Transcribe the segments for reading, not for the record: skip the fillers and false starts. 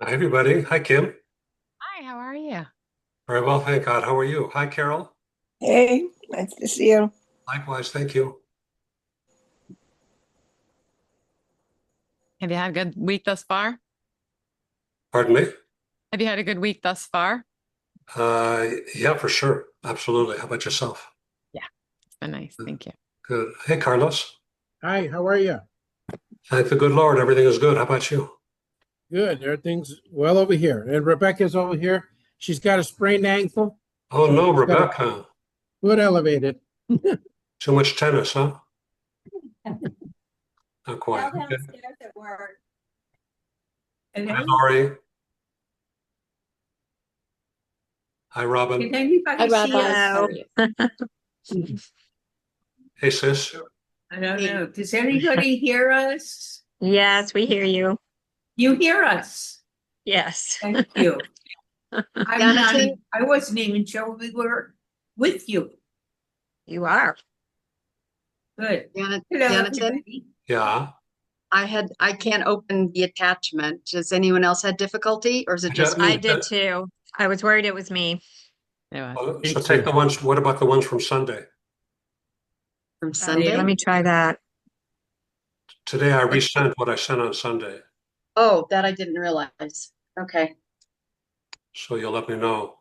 Hi, everybody. Hi, Kim. Hi, how are you? Very well, thank God. How are you? Hi, Carol. Hey, nice to see you. Likewise, thank you. Have you had a good week thus far? Pardon me? Have you had a good week thus far? Yeah, for sure. Absolutely. How about yourself? Yeah, it's been nice. Thank you. Good. Hey, Carlos. Hi, how are you? Thank the good Lord. Everything is good. How about you? Good. Everything's well over here. And Rebecca's over here. She's got a sprained ankle, Oh, so no, she's got a Rebecca. foot elevated. Too much tennis, huh? Not quite. Now Okay. downstairs at work. Hi, Hello? Lori. Hi, Robin. Can anybody see us? Hello. Hey, sis. I don't know. Does anybody hear us? Yes, we hear you. You hear us? Yes. Thank you. I wasn't even sure we were with you. You are. Good. Janet, Hello, Jonathan, everybody. Yeah. I can't open the attachment. Does anyone else had difficulty or is it just I me? did too. I was worried it was me. It was. So take the ones. What about the ones from Sunday? From Let Sunday? me try that. Today, I resent what I sent on Sunday. Oh, that I didn't realize. Okay. So you'll let me know.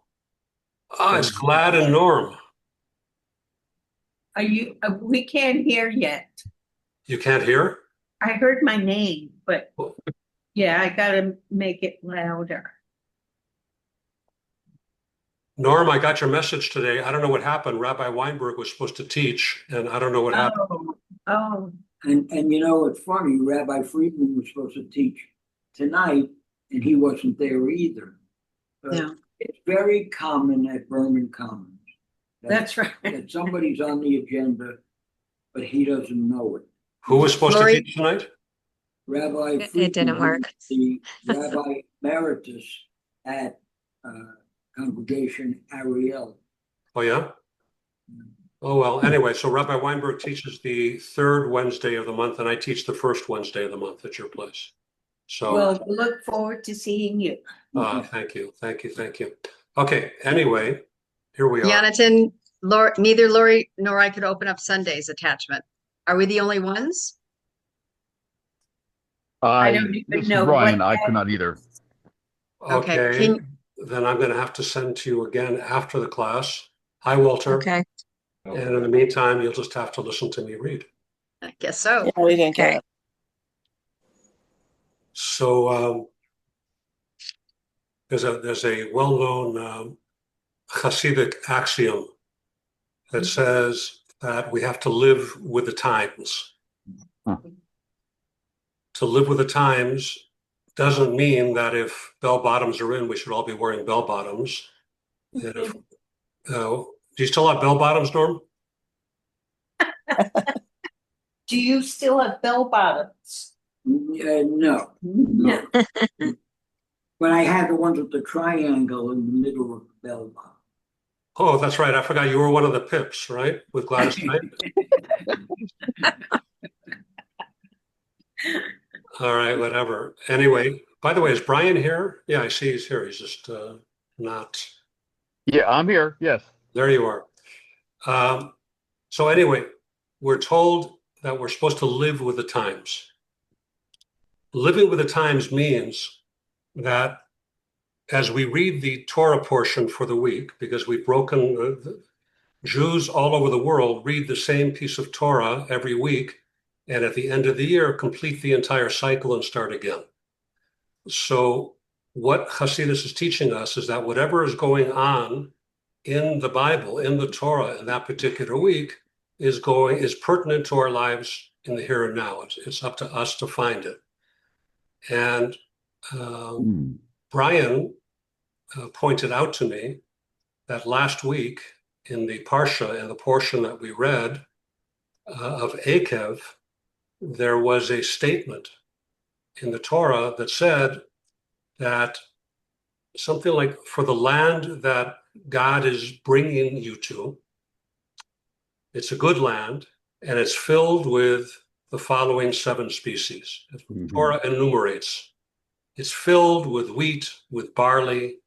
Ah, it's Glad and Norm. We can't hear yet. You can't hear? I heard my name, but yeah, I gotta make it louder. Norm, I got your message today. I don't know what happened. Rabbi Weinberg was supposed to teach, and I don't know what happened. Oh, And you know, it's funny, Rabbi Friedman was supposed to teach tonight, and he wasn't there either. But Yeah. it's very common at Berman Commons that's right. that somebody's on the agenda, but he doesn't know it. Who was supposed to Lori? teach tonight? Rabbi It Friedman, didn't work. the Rabbi Emeritus at Congregation Ariel. Oh, yeah? Oh, well, anyway, so Rabbi Weinberg teaches the third Wednesday of the month, and I teach the first Wednesday of the month at your place. So, Well, we look forward to seeing you. thank you, thank you, thank you. Okay, anyway, here we are. Jonathan, neither Lori nor I could open up Sunday's attachment. Are we the only ones? I don't even This is know Brian. what I that could not either. Okay, Okay, then I'm going to have to send to you again after the class. Hi, Walter. Okay. And in the meantime, you'll just have to listen to me read. I guess so. Yeah, we didn't Okay. get it. So there's a well-known Hasidic axiom that says that we have to live with the times. Huh. To live with the times doesn't mean that if bell bottoms are in, we should all be wearing bell bottoms. And if, do you still have bell bottoms, Norm? Do you still have bell bottoms? No, No. but I had the ones with the triangle in the middle of the bell bottom. Oh, that's right. I forgot you were one of the Pips, right? With Gladys Knight. All right, whatever. Anyway, by the way, is Brian here? Yeah, I see he's here. He's just not. Yeah, I'm here. Yes. There you are. So anyway, we're told that we're supposed to live with the times. Living with the times means that as we read the Torah portion for the week, because we've broken, Jews all over the world read the same piece of Torah every week, and at the end of the year, complete the entire cycle and start again. So what Hasidus is teaching us is that whatever is going on in the Bible, in the Torah, in that particular week, is pertinent to our lives in the here and now. It's up to us to find it. And Brian pointed out to me that last week in the Parsha, in the portion that we read of Akev, there was a statement in the Torah that said that something like, for the land that God is bringing you to, it's a good land, and it's filled with the following 7 species. Torah enumerates It's filled with wheat, with barley,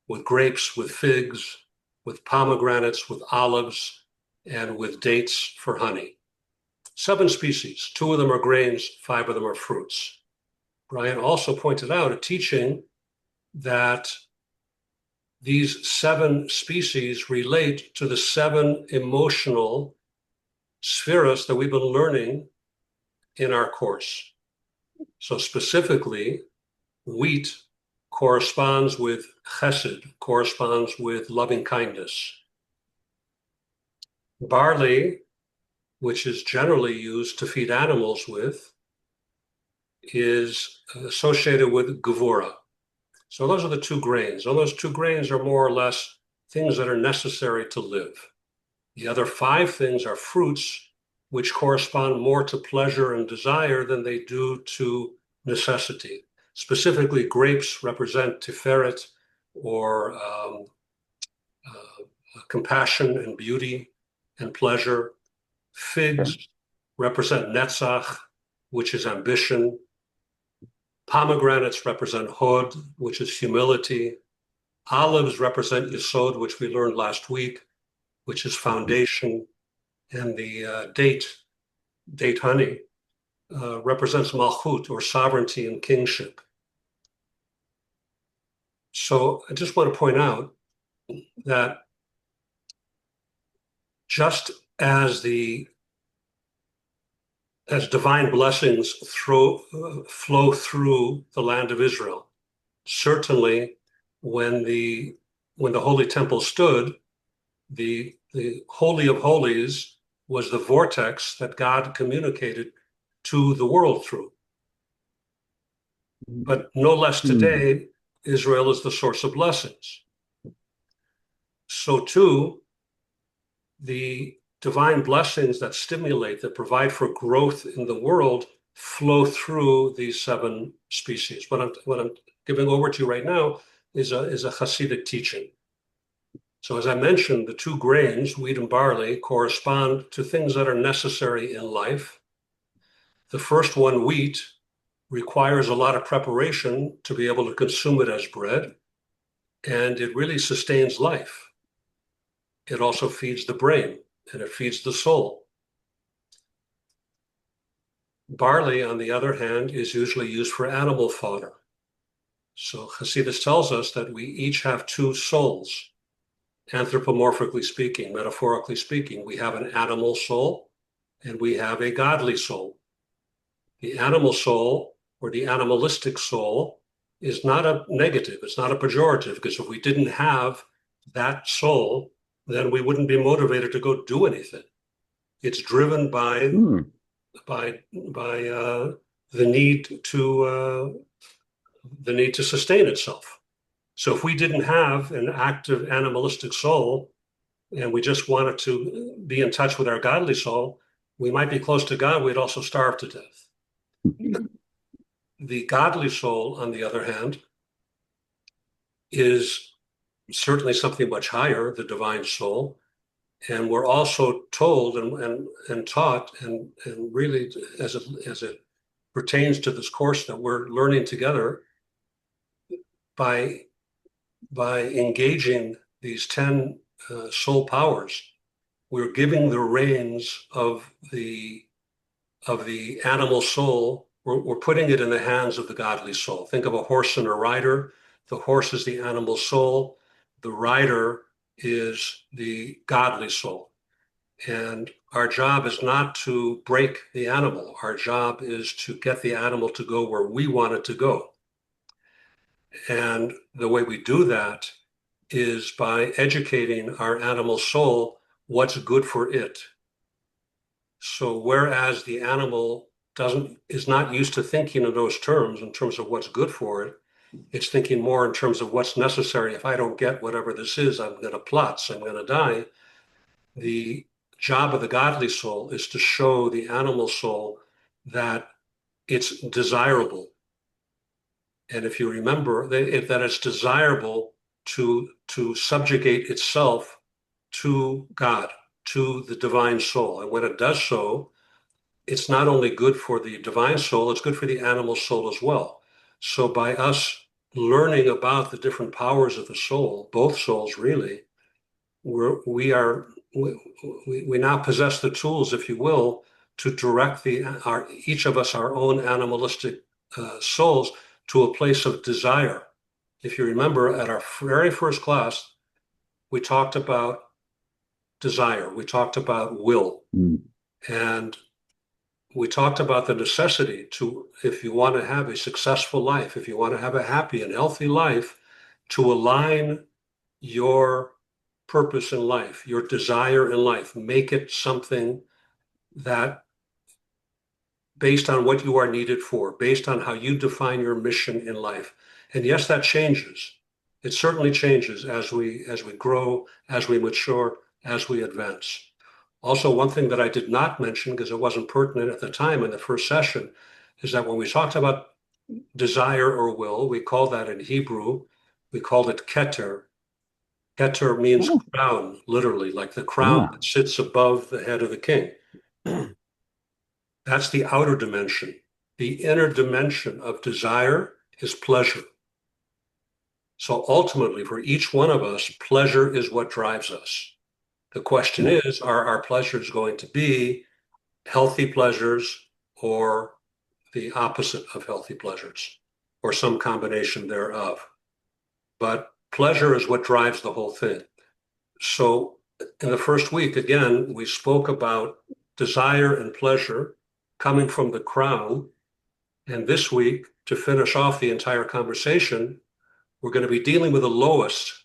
with grapes, with figs, with pomegranates, with olives, and with dates for honey. 7 species. 2 of them are grains, 5 of them are fruits. Brian also pointed out a teaching that these 7 species relate to the 7 emotional spheres that we've been learning in our course. So specifically, wheat corresponds with chesed, corresponds with loving kindness. Barley, which is generally used to feed animals with, is associated with gevura. So those are the 2 grains. And those 2 grains are more or less things that are necessary to live. The other 5 things are fruits, which correspond more to pleasure and desire than they do to necessity. Specifically, grapes represent tiferet, or compassion and beauty and pleasure. Figs represent netzach, which is ambition. Pomegranates represent hod, which is humility. Olives represent yesod, which we learned last week, which is foundation. And the date honey, represents malchut, or sovereignty and kingship. So I just want to point out that just as divine blessings flow through the land of Israel, certainly when the Holy Temple stood, the Holy of Holies was the vortex that God communicated to the world through. But no less today, Israel is the source of blessings. So too, the divine blessings that stimulate, that provide for growth in the world, flow through these 7 species. What I'm giving over to you right now is a Hasidic teaching. So as I mentioned, the 2 grains, wheat and barley, correspond to things that are necessary in life. The first one, wheat, requires a lot of preparation to be able to consume it as bread, and it really sustains life. It also feeds the brain, and it feeds the soul. Barley, on the other hand, is usually used for animal fodder. So Hasidus tells us that we each have 2 souls. Anthropomorphically speaking, metaphorically speaking, we have an animal soul and we have a godly soul. The animal soul, or the animalistic soul, is not a negative, it's not a pejorative, because if we didn't have that soul, then we wouldn't be motivated to go do anything. It's driven by the need to sustain itself. So if we didn't have an active animalistic soul and we just wanted to be in touch with our godly soul, we might be close to God, we'd also starve to death. The godly soul, on the other hand, is certainly something much higher, the divine soul. And we're also told and taught, and really as it pertains to this course that we're learning together, by engaging these 10 soul powers, we're giving the reins of the animal soul, we're putting it in the hands of the godly soul. Think of a horse and a rider. The horse is the animal soul. The rider is the godly soul. And our job is not to break the animal. Our job is to get the animal to go where we want it to go. And the way we do that is by educating our animal soul what's good for it. So whereas the animal is not used to thinking in those terms, in terms of what's good for it, it's thinking more in terms of what's necessary. If I don't get whatever this is, I'm going to plotz, I'm going to die. The job of the godly soul is to show the animal soul that it's desirable. And if you remember that it's desirable to subjugate itself to God, to the divine soul. And when it does so, it's not only good for the divine soul, it's good for the animal soul as well. So by us learning about the different powers of the soul, both souls really, we now possess the tools, if you will, to direct each of us, our own animalistic souls, to a place of desire. If you remember, at our very first class, we talked about desire, we talked about will, and we talked about the necessity to, if you want to have a successful life, if you want to have a happy and healthy life, to align your purpose in life, your desire in life, make it something that, based on what you are needed for, based on how you define your mission in life. And yes, that changes. It certainly changes as we grow, as we mature, as we advance. Also, one thing that I did not mention, because it wasn't pertinent at the time in the first session, is that when we talked about desire or will, we call that in Hebrew, we called it keter. Keter means crown, literally, like the crown that sits above the head of the king. That's the outer dimension. The inner dimension of desire is pleasure. So ultimately, for each one of us, pleasure is what drives us. The question is, are our pleasures going to be healthy pleasures or the opposite of healthy pleasures, or some combination thereof? But pleasure is what drives the whole thing. So in the first week, again, we spoke about desire and pleasure coming from the crown. And this week, to finish off the entire conversation, we're going to be dealing with the lowest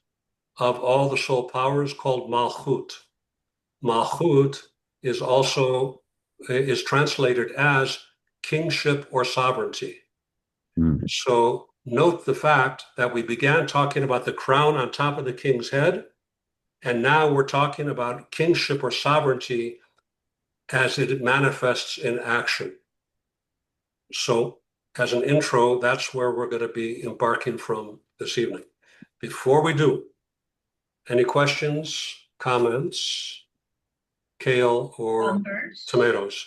of all the soul powers, called Malchut. Malchut is translated as kingship or sovereignty. So note the fact that we began talking about the crown on top of the king's head, and now we're talking about kingship or sovereignty as it manifests in action. So as an intro, that's where we're going to be embarking from this evening. Before we do, any questions, comments, kale or Numbers. tomatoes?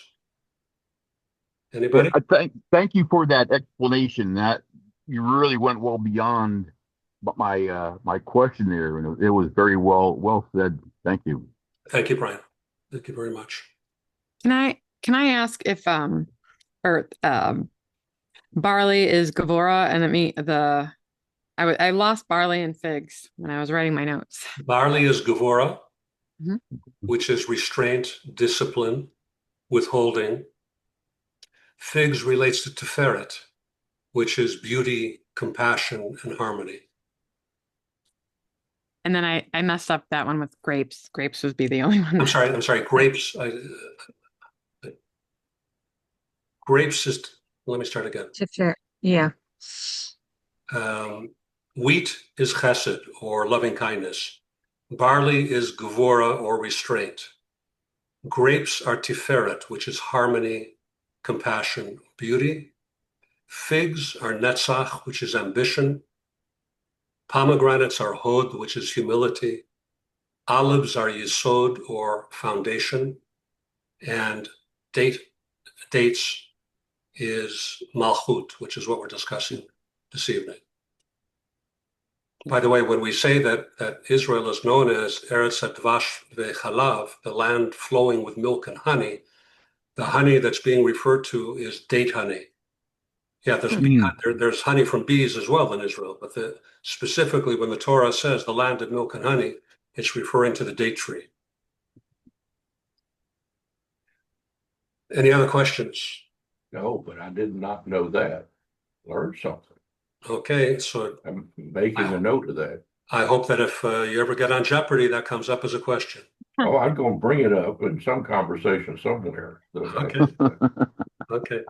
Anybody? Thank you for that explanation. That you really went well beyond my question there, and it was very well said. Thank you. Thank you, Brian. Thank you very much. Can I ask if barley is Gavora, and I lost barley and figs when I was writing my notes. Barley is Gevura, Mhm. which is restraint, discipline, withholding. Figs relates to Tiferet, which is beauty, compassion, and harmony. And then I messed up that one with grapes. Grapes would be the only one. I'm sorry, grapes. Grapes is, let me start again. Yeah. Wheat is chesed, or loving kindness. Barley is gevura, or restraint. Grapes are tiferet, which is harmony, compassion, beauty. Figs are netzach, which is ambition. Pomegranates are hod, which is humility. Olives are yesod, or foundation. And dates is malchut, which is what we're discussing this evening. By the way, when we say that Israel is known as Eretz Dvash ve'chalav, the land flowing with milk and honey, the honey that's being referred to is date honey. Yeah, there's honey from bees as well in Israel, but specifically when the Torah says the land of milk and honey, it's referring to the date tree. Any other questions? No, but I did not know that. Learned something. Okay, so I'm making a note of that. I hope that if you ever get on Jeopardy, that comes up as a question. Oh, I'm going to bring it up in some conversation somewhere. Okay. Okay.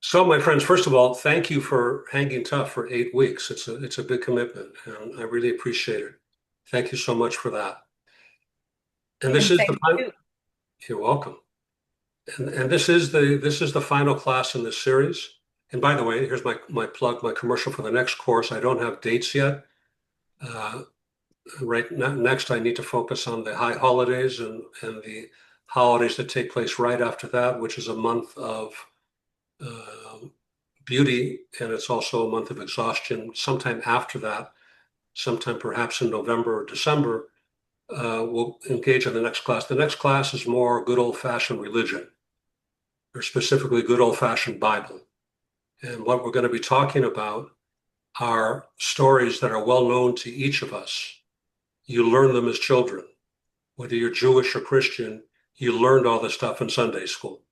So, my friends, first of all, thank you for hanging tough for 8 weeks. It's a big commitment, and I really appreciate it. Thank you so much for that. And this is the final. You're welcome. And this is the final class in this series. And by the way, here's my plug, my commercial for the next course. I don't have dates yet. Right now, next, I need to focus on the high holidays and the holidays that take place right after that, which is a month of beauty, and it's also a month of exhaustion. Sometime after that, sometime perhaps in November or December, we'll engage in the next class. The next class is more good old-fashioned religion, or specifically good old-fashioned Bible. And what we're going to be talking about are stories that are well known to each of us. You learn them as children. Whether you're Jewish or Christian, you learned all this stuff in Sunday school.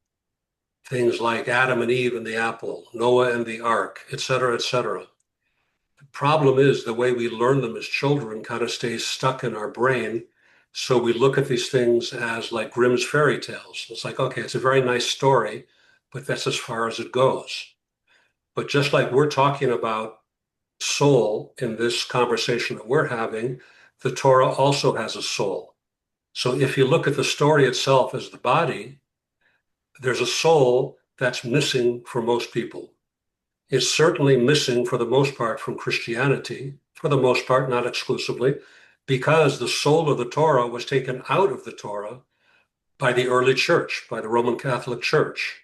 Things like Adam and Eve and the apple, Noah and the ark, et cetera, et cetera. The problem is the way we learn them as children kind of stays stuck in our brain. So we look at these things as like Grimm's fairy tales. It's like, okay, it's a very nice story, but that's as far as it goes. But just like we're talking about soul in this conversation that we're having, the Torah also has a soul. So if you look at the story itself as the body, there's a soul that's missing for most people. It's certainly missing for the most part from Christianity, for the most part, not exclusively, because the soul of the Torah was taken out of the Torah by the early church, by the Roman Catholic Church.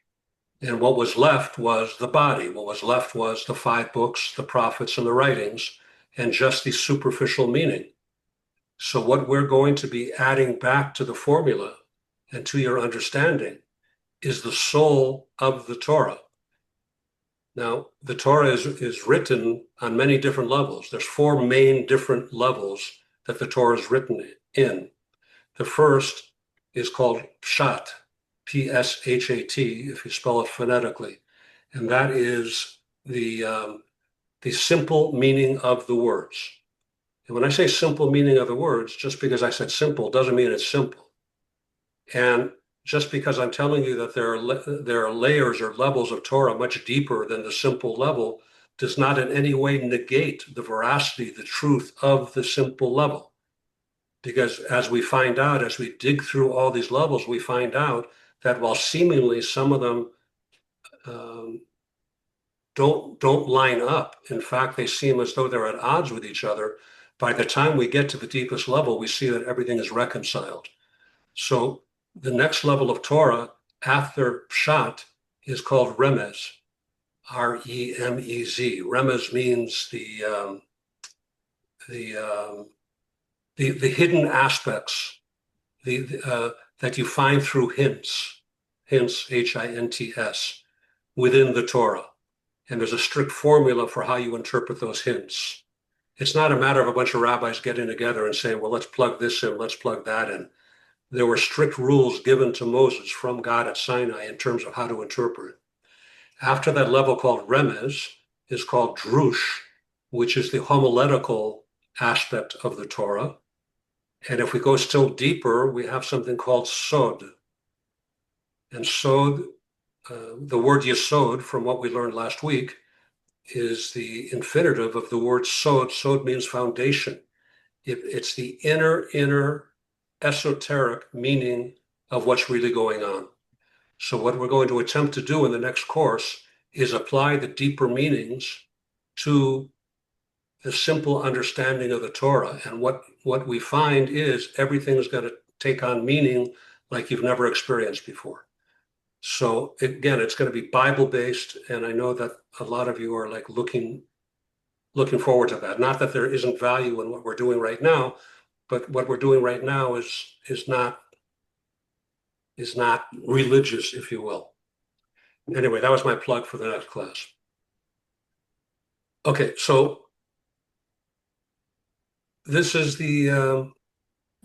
And what was left was the body. What was left was the 5 books, the prophets, and the writings, and just the superficial meaning. So what we're going to be adding back to the formula and to your understanding is the soul of the Torah. Now, the Torah is written on many different levels. There's 4 main different levels that the Torah is written in. The first is called Pshat, P-S-H-A-T, if you spell it phonetically. And that is the simple meaning of the words. And when I say simple meaning of the words, just because I said simple doesn't mean it's simple. And just because I'm telling you that there are layers or levels of Torah much deeper than the simple level does not in any way negate the veracity, the truth of the simple level. Because as we find out, as we dig through all these levels, we find out that while seemingly some of them don't line up, in fact, they seem as though they're at odds with each other. By the time we get to the deepest level, we see that everything is reconciled. So the next level of Torah after Pshat is called Remez, R-E-M-E-Z. Remez means the hidden aspects that you find through hints, H-I-N-T-S, within the Torah. And there's a strict formula for how you interpret those hints. It's not a matter of a bunch of rabbis getting together and saying, well, let's plug this in, let's plug that in. There were strict rules given to Moses from God at Sinai in terms of how to interpret. After that level called Remez is called Drush, which is the homiletical aspect of the Torah. And if we go still deeper, we have something called Sod. And Sod, the word Yesod, from what we learned last week, is the infinitive of the word Sod. Sod means foundation. It's the inner esoteric meaning of what's really going on. So what we're going to attempt to do in the next course is apply the deeper meanings to the simple understanding of the Torah. And what we find is everything is going to take on meaning like you've never experienced before. So again, it's going to be Bible-based, and I know that a lot of you are like looking forward to that. Not that there isn't value in what we're doing right now, but what we're doing right now is not religious, if you will. Anyway, that was my plug for the next class. Okay, so this is the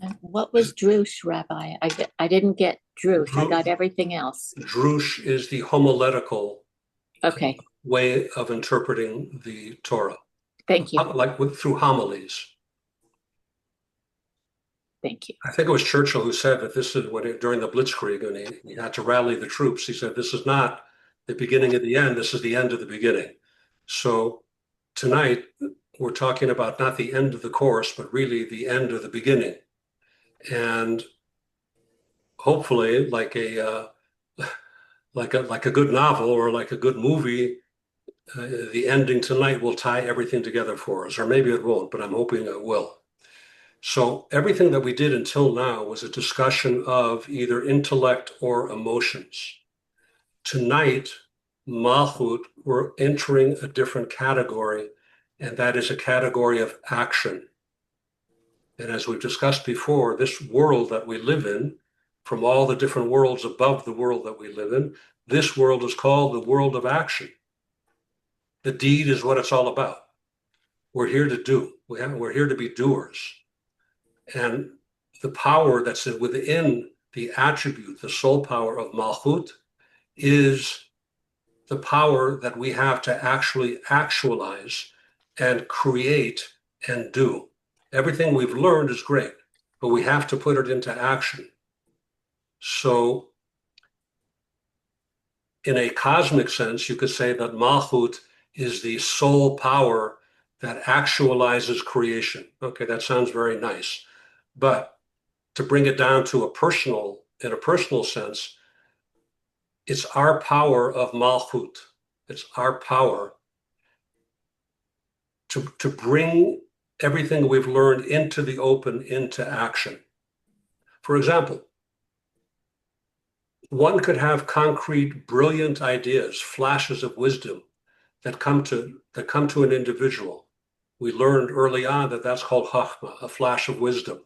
And what was Drush, Rabbi? I didn't get Drush. I got everything else. Drush is the homiletical Okay, way of interpreting the Torah, thank you. like through homilies. Thank you. I think it was Churchill who said that this is during the Blitzkrieg, and he had to rally the troops. He said, this is not the beginning of the end, this is the end of the beginning. So tonight, we're talking about not the end of the course, but really the end of the beginning. And hopefully, like a good novel or like a good movie, the ending tonight will tie everything together for us. Or maybe it won't, but I'm hoping it will. So everything that we did until now was a discussion of either intellect or emotions. Tonight, Malchut, we're entering a different category, and that is a category of action. And as we've discussed before, this world that we live in, from all the different worlds above the world that we live in, this world is called the world of action. The deed is what it's all about. We're here to do. We're here to be doers. And the power that's within the attribute, the soul power of Malchut, is the power that we have to actually actualize and create and do. Everything we've learned is great, but we have to put it into action. So in a cosmic sense, you could say that Malchut is the soul power that actualizes creation. Okay, that sounds very nice. But to bring it down to in a personal sense, it's our power of Malchut. It's our power to bring everything we've learned into the open, into action. For example, one could have concrete, brilliant ideas, flashes of wisdom that come to an individual. We learned early on that that's called Chachma, a flash of wisdom.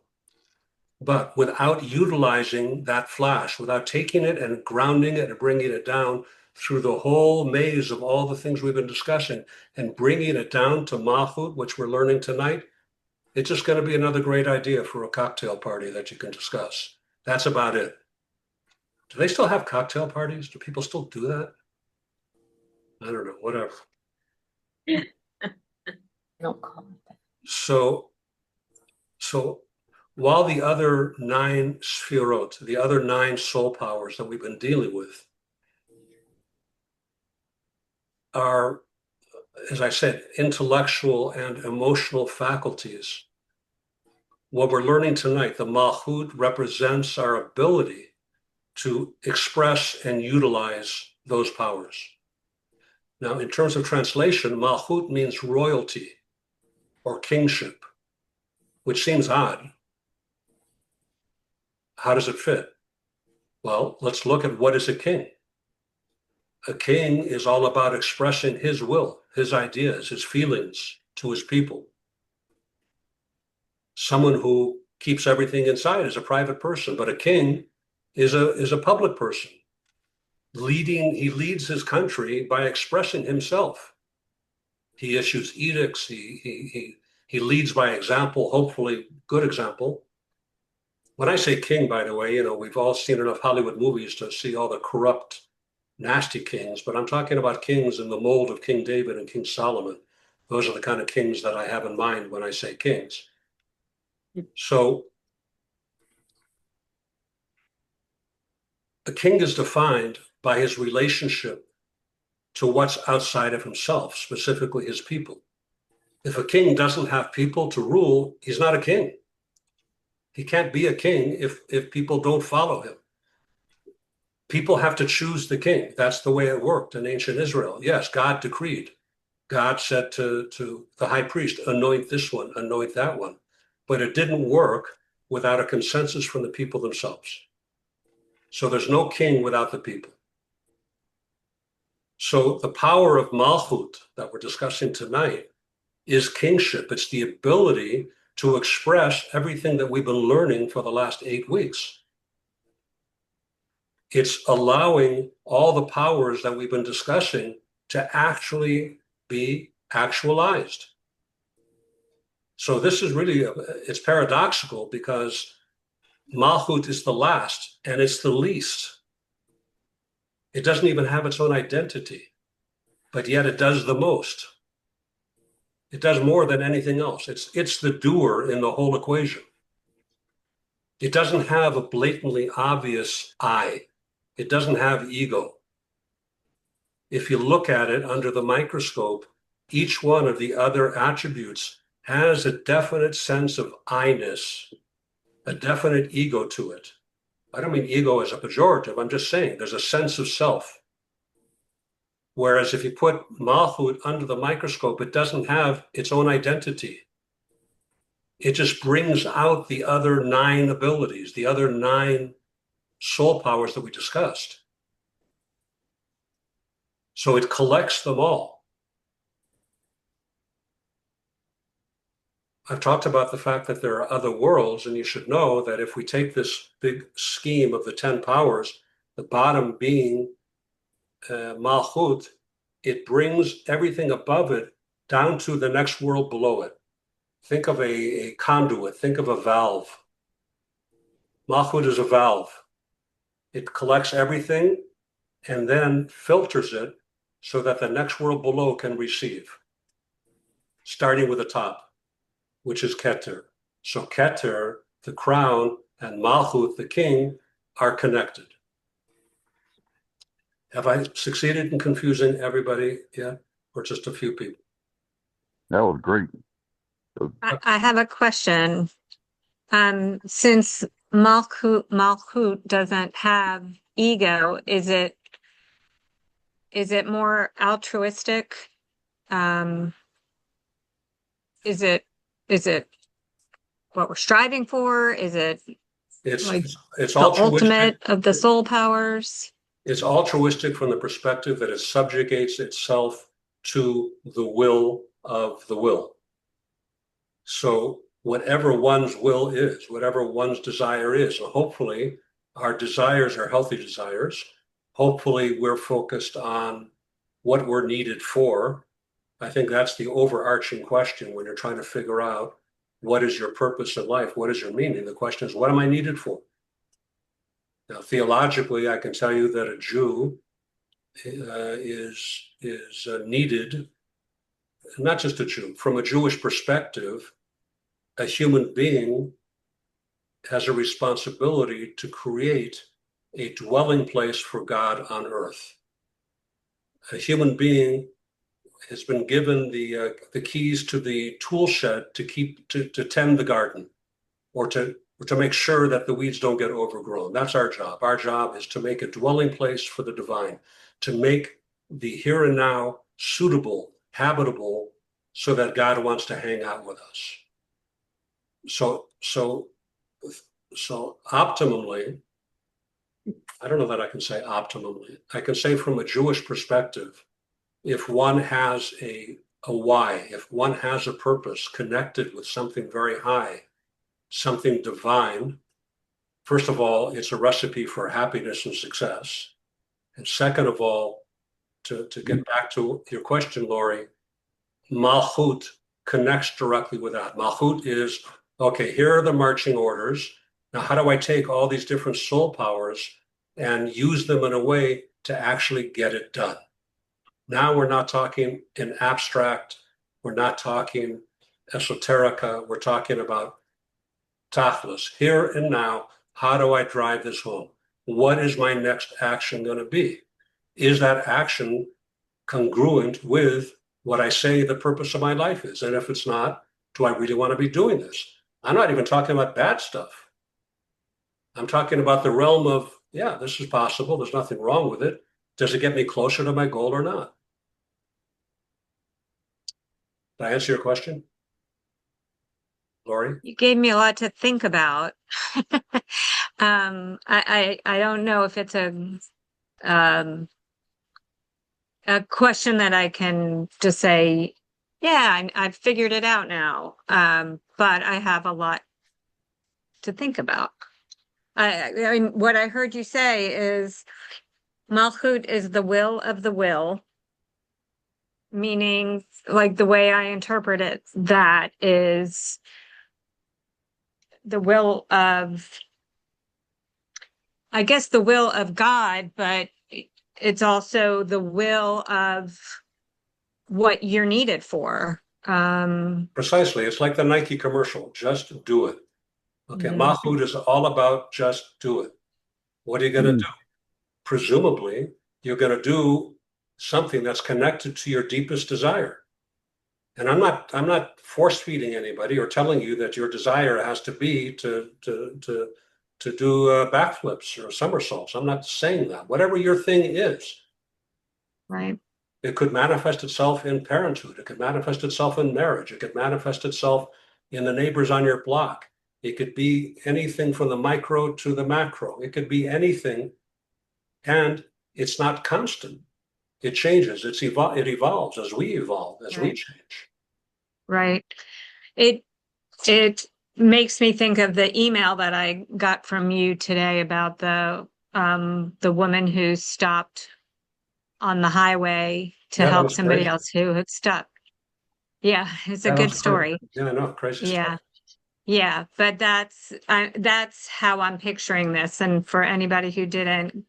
But without utilizing that flash, without taking it and grounding it and bringing it down through the whole maze of all the things we've been discussing and bringing it down to Malchut, which we're learning tonight, it's just going to be another great idea for a cocktail party that you can discuss. That's about it. Do they still have cocktail parties? Do people still do that? I don't know, whatever. Don't call it that. So while the other 9 sphirot, the other 9 soul powers that we've been dealing with are, as I said, intellectual and emotional faculties, what we're learning tonight, the Malchut, represents our ability to express and utilize those powers. Now, in terms of translation, Malchut means royalty or kingship, which seems odd. How does it fit? Well, let's look at what is a king. A king is all about expressing his will, his ideas, his feelings to his people. Someone who keeps everything inside is a private person, but a king is a public person. He leads his country by expressing himself. He issues edicts. He leads by example, hopefully good example. When I say king, by the way, we've all seen enough Hollywood movies to see all the corrupt, nasty kings, but I'm talking about kings in the mold of King David and King Solomon. Those are the kind of kings that I have in mind when I say kings. So a king is defined by his relationship to what's outside of himself, specifically his people. If a king doesn't have people to rule, he's not a king. He can't be a king if people don't follow him. People have to choose the king. That's the way it worked in ancient Israel. Yes, God decreed. God said to the high priest, anoint this one, anoint that one. But it didn't work without a consensus from the people themselves. So there's no king without the people. So the power of Malchut that we're discussing tonight is kingship. It's the ability to express everything that we've been learning for the last 8 weeks. It's allowing all the powers that we've been discussing to actually be actualized. So this is really, it's paradoxical because Malchut is the last and it's the least. It doesn't even have its own identity, but yet it does the most. It does more than anything else. It's the doer in the whole equation. It doesn't have a blatantly obvious I. It doesn't have ego. If you look at it under the microscope, each one of the other attributes has a definite sense of I-ness, a definite ego to it. I don't mean ego as a pejorative. I'm just saying there's a sense of self. Whereas if you put Malchut under the microscope, it doesn't have its own identity. It just brings out the other 9 abilities, the other 9 soul powers that we discussed. So it collects them all. I've talked about the fact that there are other worlds, and you should know that if we take this big scheme of the 10 powers, the bottom being Malchut, it brings everything above it down to the next world below it. Think of a conduit, think of a valve. Malchut is a valve. It collects everything and then filters it so that the next world below can receive, starting with the top, which is Keter. So Keter, the crown, and Malchut, the king, are connected. Have I succeeded in confusing everybody yet, or just a few people? That was great. I have a question. Since Malchut doesn't have ego, is it more altruistic? Is it what we're striving for? Is it It's like it's the altruistic. ultimate of the soul powers? It's altruistic from the perspective that it subjugates itself to the will of the will. So whatever one's will is, whatever one's desire is, so hopefully our desires are healthy desires. Hopefully we're focused on what we're needed for. I think that's the overarching question when you're trying to figure out what is your purpose in life, what is your meaning. The question is, what am I needed for? Now, theologically, I can tell you that a Jew is needed, not just a Jew, from a Jewish perspective, a human being has a responsibility to create a dwelling place for God on earth. A human being has been given the keys to the tool shed to tend the garden, or to make sure that the weeds don't get overgrown. That's our job. Our job is to make a dwelling place for the divine, to make the here and now suitable, habitable, so that God wants to hang out with us. So optimally, I don't know that I can say optimally. I can say from a Jewish perspective, if one has a why, if one has a purpose connected with something very high, something divine, first of all, it's a recipe for happiness and success. And second of all, to get back to your question, Lori, Malchut connects directly with that. Malchut is, okay, here are the marching orders. Now, how do I take all these different soul powers and use them in a way to actually get it done? Now we're not talking in abstract, we're not talking esoterica, we're talking about tachlis, here and now. How do I drive this home? What is my next action going to be? Is that action congruent with what I say the purpose of my life is? And if it's not, do I really want to be doing this? I'm not even talking about bad stuff. I'm talking about the realm of, yeah, this is possible. There's nothing wrong with it. Does it get me closer to my goal or not? Did I answer your question, Lori? You gave me a lot to think about. I don't know if it's a question that I can just say, yeah, I've figured it out now. But I have a lot to think about. I mean, what I heard you say is Malchut is the will of the will, meaning, like, the way I interpret it, that is the will of, I guess, the will of God, but it's also the will of what you're needed for. Precisely. It's like the Nike commercial, just do it. Okay, Mhm. Malchut is all about just do it. What are you going to do? Presumably, you're going to do something that's connected to your deepest desire. And I'm not force feeding anybody or telling you that your desire has to be to do backflips or somersaults. I'm not saying that. Whatever your thing is, Right. it could manifest itself in parenthood. It could manifest itself in marriage. It could manifest itself in the neighbors on your block. It could be anything from the micro to the macro. It could be anything, and it's not constant. It changes. It evolves as we evolve, as we Right. change. Right. It makes me think of the email that I got from you today about the woman who stopped on the highway to Yeah, that help was somebody crazy. else who had stuck. Yeah, it's a That good was crazy. story. Yeah, I know, crazy Yeah. stuff. Yeah, but that's how I'm picturing this. And for anybody who didn't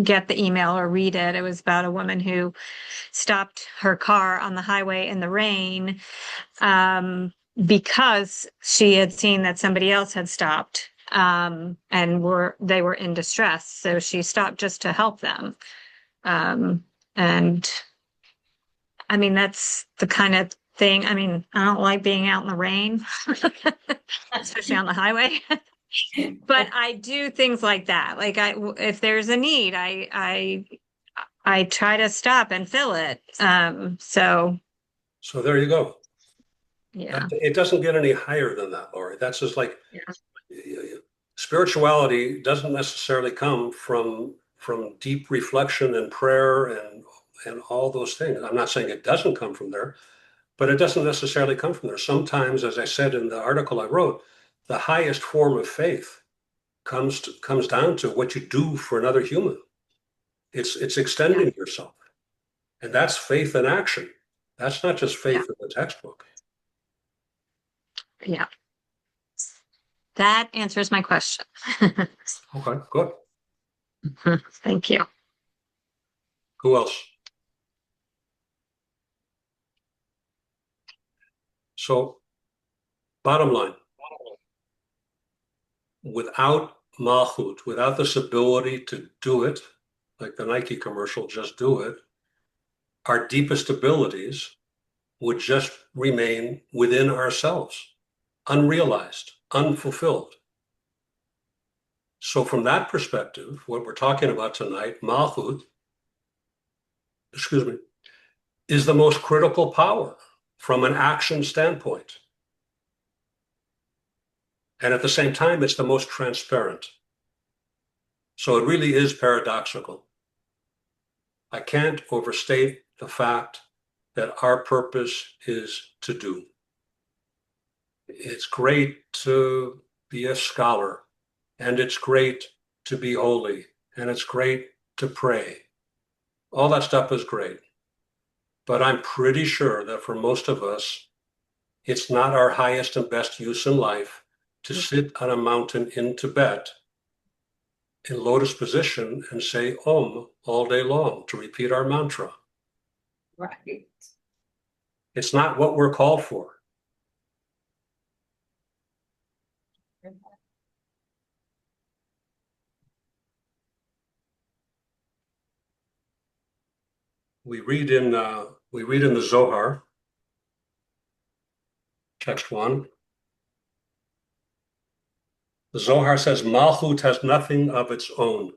get the email or read it, it was about a woman who stopped her car on the highway in the rain because she had seen that somebody else had stopped and they were in distress. So she stopped just to help them. And I mean, that's the kind of thing. I mean, I don't like being out in the rain, especially on the highway. But I do things like that. Like if there's a need, I try to stop and fill it. So So there you go. yeah, It doesn't get any higher than that, Lori. That's just like Yeah. spirituality doesn't necessarily come from deep reflection and prayer and all those things. I'm not saying it doesn't come from there, but it doesn't necessarily come from there. Sometimes, as I said in the article I wrote, the highest form of faith comes down to what you do for another human. It's extending yourself, and that's faith in action. That's not just faith in the textbook. yeah. That answers my question. Okay, good. Thank you. Who else? So, bottom line, without Malchut, without this ability to do it, like the Nike commercial, just do it, our deepest abilities would just remain within ourselves, unrealized, unfulfilled. So from that perspective, what we're talking about tonight, Malchut, is the most critical power from an action standpoint. And at the same time, it's the most transparent. So it really is paradoxical. I can't overstate the fact that our purpose is to do. It's great to be a scholar, and it's great to be holy, and it's great to pray. All that stuff is great. But I'm pretty sure that for most of us, it's not our highest and best use in life to sit on a mountain in Tibet in lotus position and say Om all day long, to repeat our mantra. Right. It's not what we're called for. We read in the Zohar, text 1. The Zohar says Malchut has nothing of its own.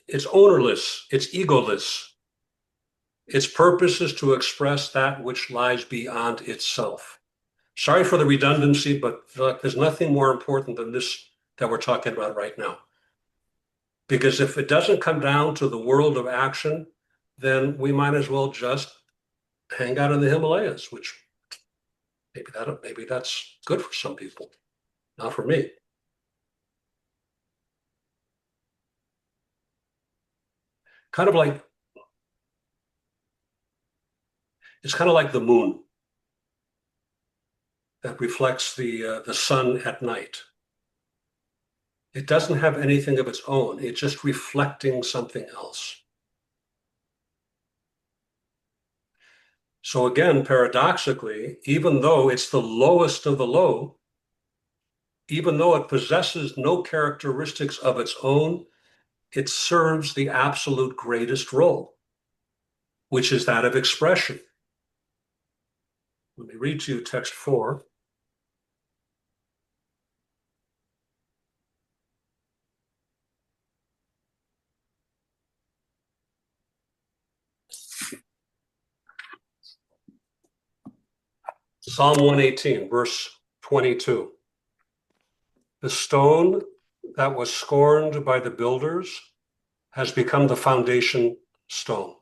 It's ownerless, it's egoless. Its purpose is to express that which lies beyond itself. Sorry for the redundancy, but there's nothing more important than this that we're talking about right now. Because if it doesn't come down to the world of action, then we might as well just hang out in the Himalayas, which maybe that's good for some people, not for me. Kind of like, it's kind of like the moon that reflects the sun at night. It doesn't have anything of its own. It's just reflecting something else. So again, paradoxically, even though it's the lowest of the low, even though it possesses no characteristics of its own, it serves the absolute greatest role, which is that of expression. Let me read to you text 4. Psalm 118, verse 22. The stone that was scorned by the builders has become the foundation stone.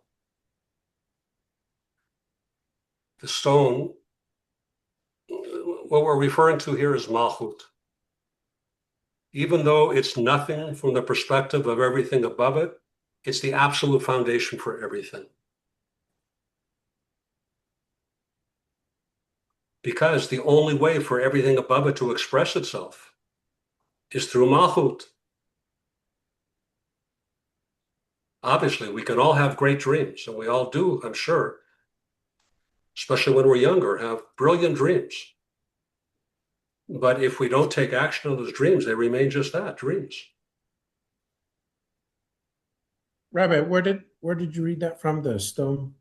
The stone, what we're referring to here is Malchut. Even though it's nothing from the perspective of everything above it, it's the absolute foundation for everything. Because the only way for everything above it to express itself is through Malchut. Obviously, we can all have great dreams, and we all do, I'm sure, especially when we're younger, have brilliant dreams. But if we don't take action on those dreams, they remain just that, dreams. Rabbi, where did you read that from, the stone?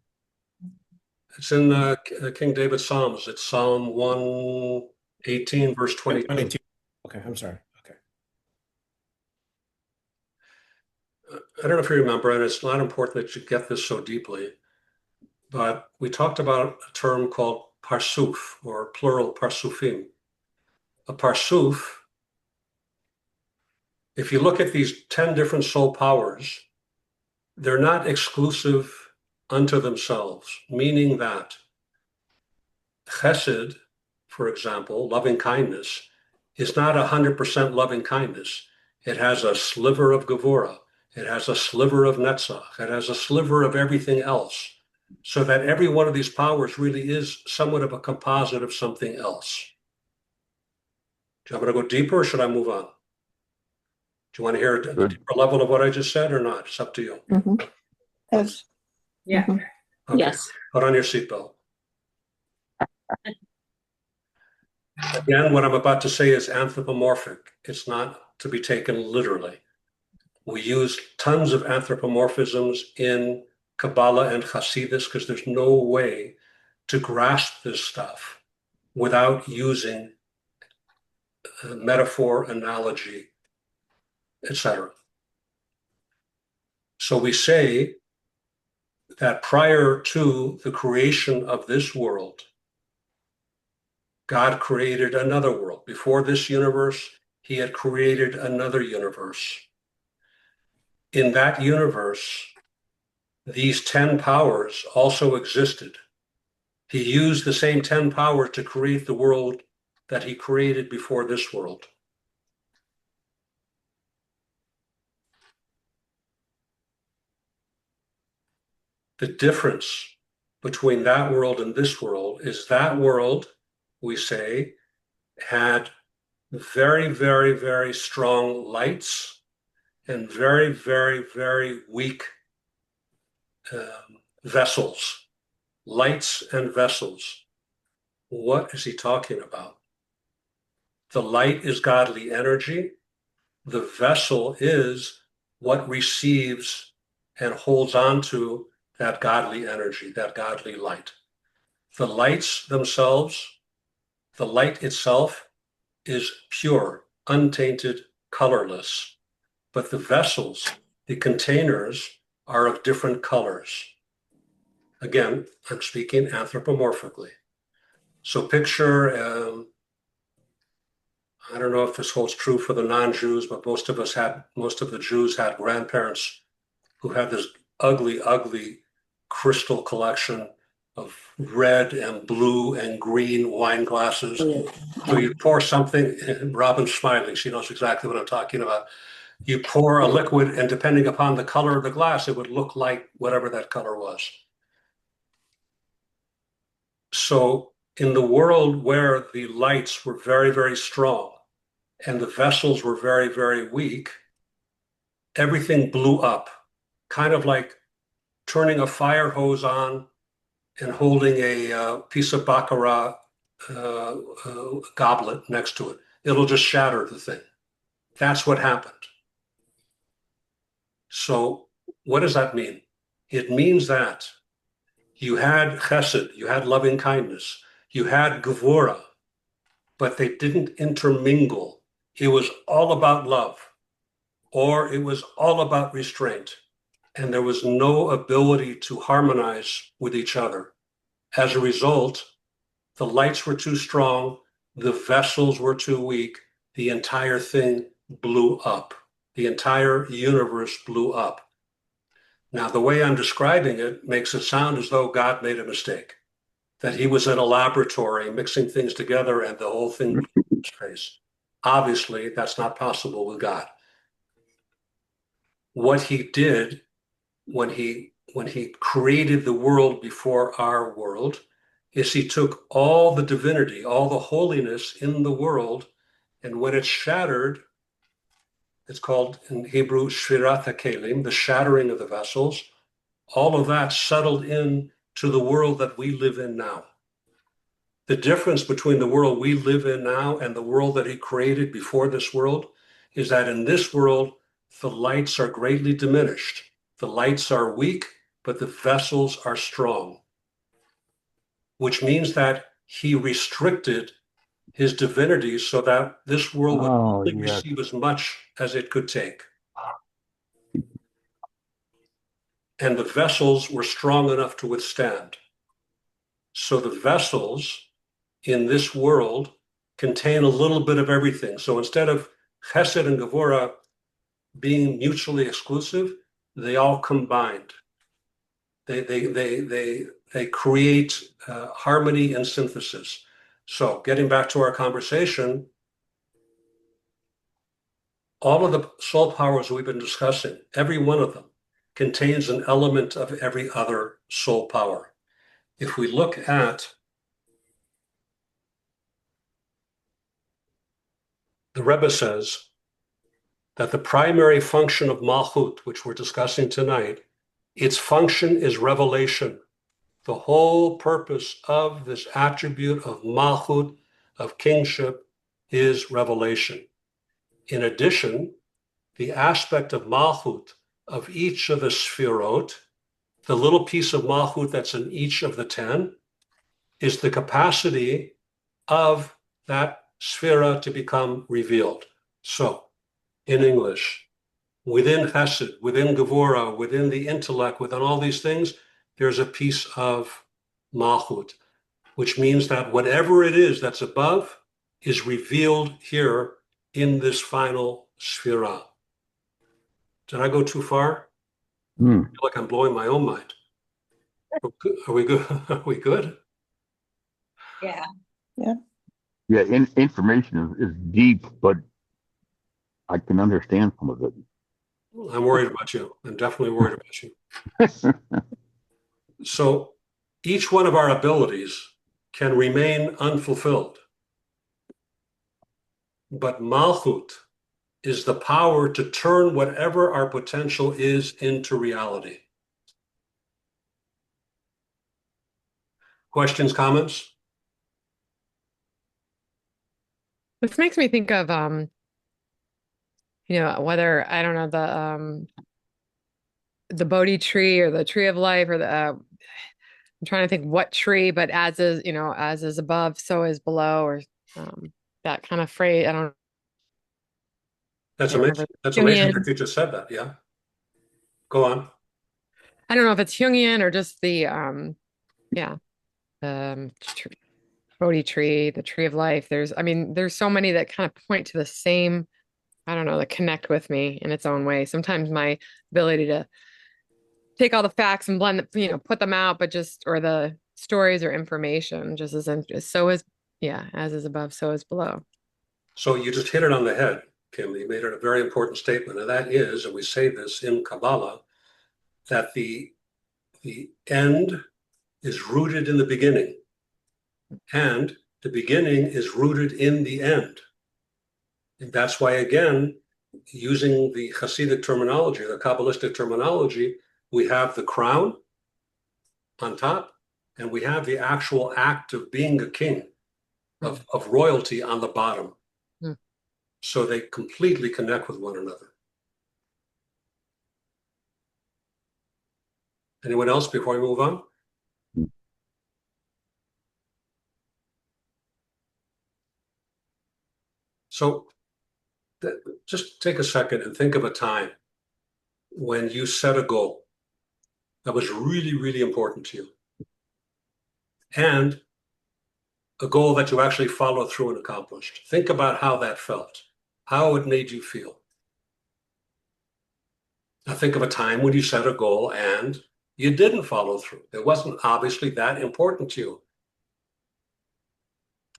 It's in King David's Psalms. It's Psalm 118, verse 22. 22. Okay, I'm sorry. Okay. I don't know if you remember, and it's not important that you get this so deeply, but we talked about a term called parsuf, or plural parsufim. A parsuf, if you look at these 10 different soul powers, they're not exclusive unto themselves, meaning that chesed, for example, loving kindness, is not 100% loving kindness. It has a sliver of gevura. It has a sliver of netzach. It has a sliver of everything else. So that every one of these powers really is somewhat of a composite of something else. Do you want me to go deeper, or should I move on? Do you want to hear the deeper level of what I just said or not? It's up to you. Yes. Yeah. Mhm. Okay. Yes. Put on your seatbelt. Again, what I'm about to say is anthropomorphic. It's not to be taken literally. We use tons of anthropomorphisms in Kabbalah and Hasidus because there's no way to grasp this stuff without using metaphor, analogy, etc. So we say that prior to the creation of this world, God created another world. Before this universe, he had created another universe. In that universe, these 10 powers also existed. He used the same 10 powers to create the world that he created before this world. The difference between that world and this world is that world, we say, had very, very, very strong lights and very, very, very weak vessels. Lights and vessels. What is he talking about? The light is godly energy. The vessel is what receives and holds on to that godly energy, that godly light. The lights themselves, the light itself is pure, untainted, colorless. But the vessels, the containers, are of different colors. Again, I'm speaking anthropomorphically. So picture, I don't know if this holds true for the non-Jews, but most of the Jews had grandparents who had this ugly, ugly crystal collection of red and blue and green wine glasses. So you pour something, Robin's smiling, she knows exactly what I'm talking about. You pour a liquid, and depending upon the color of the glass, it would look like whatever that color was. So in the world where the lights were very, very strong and the vessels were very, very weak, everything blew up, kind of like turning a fire hose on and holding a piece of baccarat goblet next to it. It'll just shatter the thing. That's what happened. So what does that mean? It means that you had chesed, you had loving kindness, you had gevura, but they didn't intermingle. It was all about love, or it was all about restraint, and there was no ability to harmonize with each other. As a result, the lights were too strong, the vessels were too weak, the entire thing blew up. The entire universe blew up. Now, the way I'm describing it makes it sound as though God made a mistake, that he was in a laboratory mixing things together and the whole thing blew in his face. Obviously, that's not possible with God. What he did when he created the world before our world is he took all the divinity, all the holiness in the world, and when it's shattered, it's called in Hebrew shvirat hakelim, the shattering of the vessels. All of that settled in to the world that we live in now. The difference between the world we live in now and the world that he created before this world is that in this world, the lights are greatly diminished. The lights are weak, but the vessels are strong, which means that he restricted his divinity so that this world would only receive as much as it could take. And the vessels were strong enough to withstand. So the vessels in this world contain a little bit of everything. So instead of Chesed and Gevurah being mutually exclusive, they all combined. They create harmony and synthesis. So getting back to our conversation, all of the soul powers we've been discussing, every one of them contains an element of every other soul power. If we look at the Rebbe says that the primary function of Malchut, which we're discussing tonight, its function is revelation. The whole purpose of this attribute of Malchut, of kingship, is revelation. In addition, the aspect of Malchut of each of the Sfirot, the little piece of Malchut that's in each of the 10, is the capacity of that Sphira to become revealed. So, in English, within Chesed, within Gevurah, within the intellect, within all these things, there's a piece of Malchut, which means that whatever it is that's above is revealed here in this final Sphira. Did I go too far? I feel like I'm blowing my own mind. Are we good? Are we good? Yeah. Yeah, information is deep, but I can understand some of it. I'm worried about you. I'm definitely worried about you. So each one of our abilities can remain unfulfilled. But Malchut is the power to turn whatever our potential is into reality. Questions, comments? This makes me think of whether I don't know the Bodhi tree or the tree of life or the I'm trying to think what tree, but as is above, so is below, or that kind of phrase. I don't. That's can't amazing. remember. That's amazing Jungian. that you just said that. Yeah. Go on. I don't know if it's Jungian or just the Bodhi tree, the tree of life. There's so many that kind of point to the same, I don't know, that connect with me in its own way. Sometimes my ability to take all the facts and blend, put them out, or the stories or information just as is above, so is below. So you just hit it on the head, Kim. You made it a very important statement, and that is, and we say this in Kabbalah, that the end is rooted in the beginning, and the beginning is rooted in the end. And that's why, again, using the Hasidic terminology, the Kabbalistic terminology, we have the crown on top, and we have the actual act of being a king, of royalty on the bottom. So they completely connect with one another. Anyone else before we move on? So just take a second and think of a time when you set a goal that was really, really important to you, and a goal that you actually followed through and accomplished. Think about how that felt, how it made you feel. Now think of a time when you set a goal and you didn't follow through. It wasn't obviously that important to you.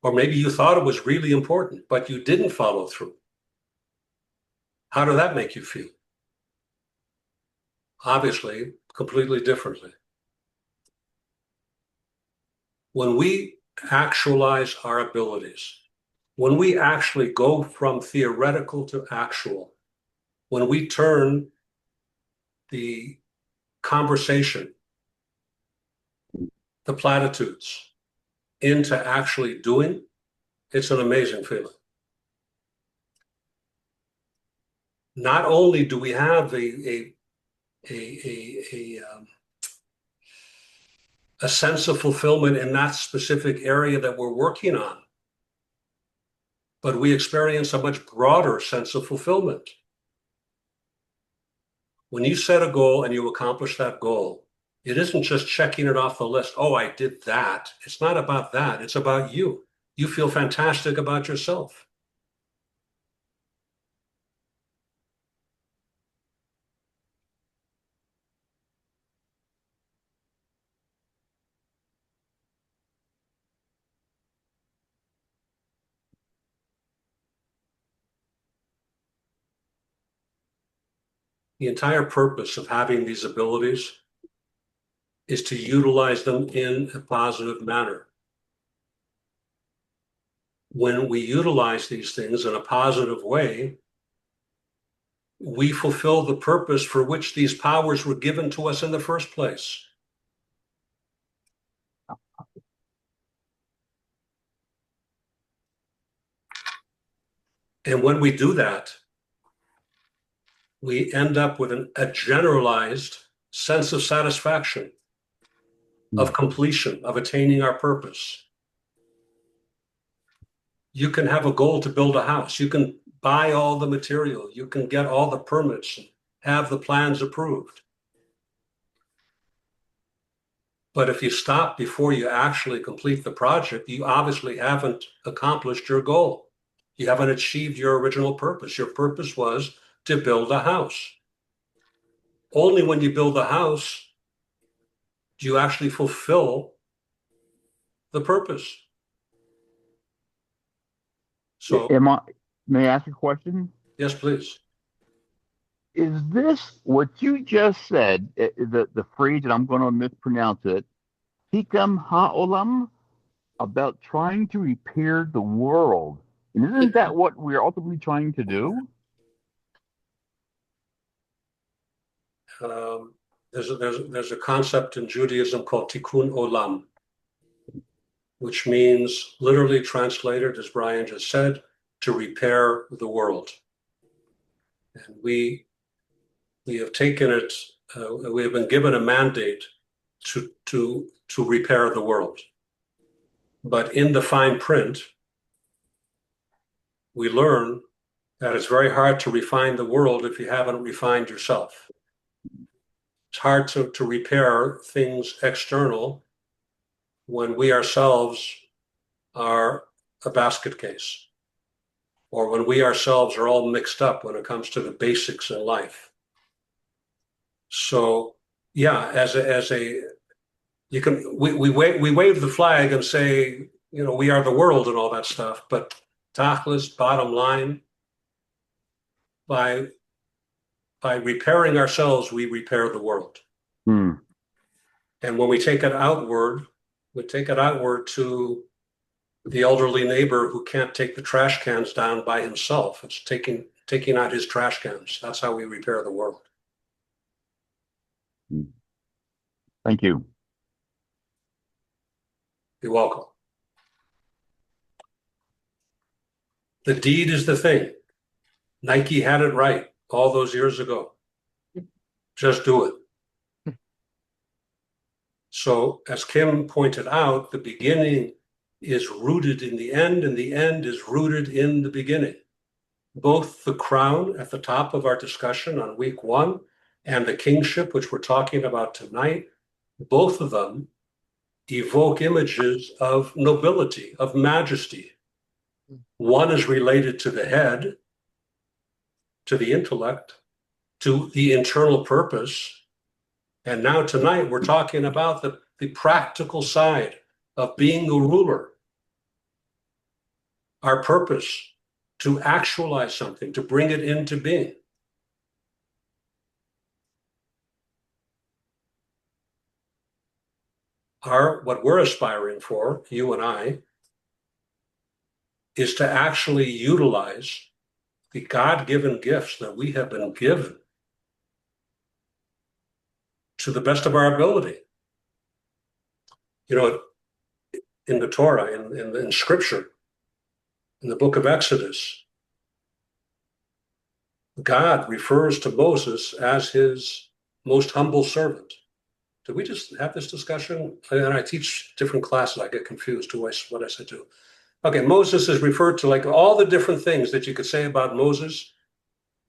Or maybe you thought it was really important, but you didn't follow through. How did that make you feel? Obviously, completely differently. When we actualize our abilities, when we actually go from theoretical to actual, when we turn the conversation, the platitudes, into actually doing, it's an amazing feeling. Not only do we have a sense of fulfillment in that specific area that we're working on, but we experience a much broader sense of fulfillment. When you set a goal and you accomplish that goal, it isn't just checking it off the list. Oh, I did that. It's not about that. It's about you. You feel fantastic about yourself. The entire purpose of having these abilities is to utilize them in a positive manner. When we utilize these things in a positive way, we fulfill the purpose for which these powers were given to us in the first place. And when we do that, we end up with a generalized sense of satisfaction, of completion, of attaining our purpose. You can have a goal to build a house. You can buy all the material. You can get all the permits and have the plans approved. But if you stop before you actually complete the project, you obviously haven't accomplished your goal. You haven't achieved your original purpose. Your purpose was to build a house. Only when you build a house do you actually fulfill the purpose. So, may I ask a question? yes, please. Is this what you just said, the phrase, and I'm going to mispronounce it, Hikam Ha'olam, about trying to repair the world? And isn't that what we're ultimately trying to do? There's a concept in Judaism called Tikkun Olam, which means, literally translated, as Brian just said, to repair the world. And we have taken it, we have been given a mandate to repair the world. But in the fine print, we learn that it's very hard to refine the world if you haven't refined yourself. It's hard to repair things external when we ourselves are a basket case, or when we ourselves are all mixed up when it comes to the basics in life. So, yeah, we wave the flag and say, we are the world and all that stuff, but tachlis, bottom line, by repairing ourselves, we repair the world. And when we take it outward, to the elderly neighbor who can't take the trash cans down by himself. It's taking out his trash cans. That's how we repair the world. Thank you. You're welcome. The deed is the thing. Nike had it right all those years ago. Just do it. So, as Kim pointed out, the beginning is rooted in the end, and the end is rooted in the beginning. Both the crown at the top of our discussion on week 1 and the kingship, which we're talking about tonight, both of them evoke images of nobility, of majesty. One is related to the head, to the intellect, to the internal purpose. And now tonight we're talking about the practical side of being a ruler. Our purpose to actualize something, to bring it into being. What we're aspiring for, you and I, is to actually utilize the God-given gifts that we have been given to the best of our ability. You know, in the Torah, in Scripture, in the book of Exodus, God refers to Moses as his most humble servant. Did we just have this discussion? And I teach different classes. I get confused to what I said to. Okay, Moses is referred to like all the different things that you could say about Moses.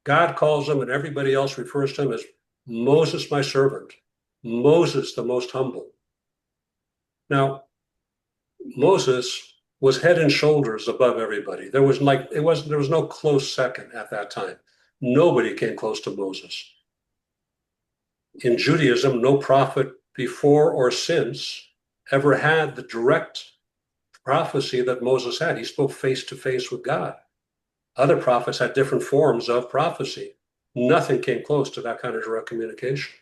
God calls him, and everybody else refers to him as Moses, my servant. Moses, the most humble. Now, Moses was head and shoulders above everybody. There was no close second at that time. Nobody came close to Moses. In Judaism, no prophet before or since ever had the direct prophecy that Moses had. He spoke face to face with God. Other prophets had different forms of prophecy. Nothing came close to that kind of direct communication.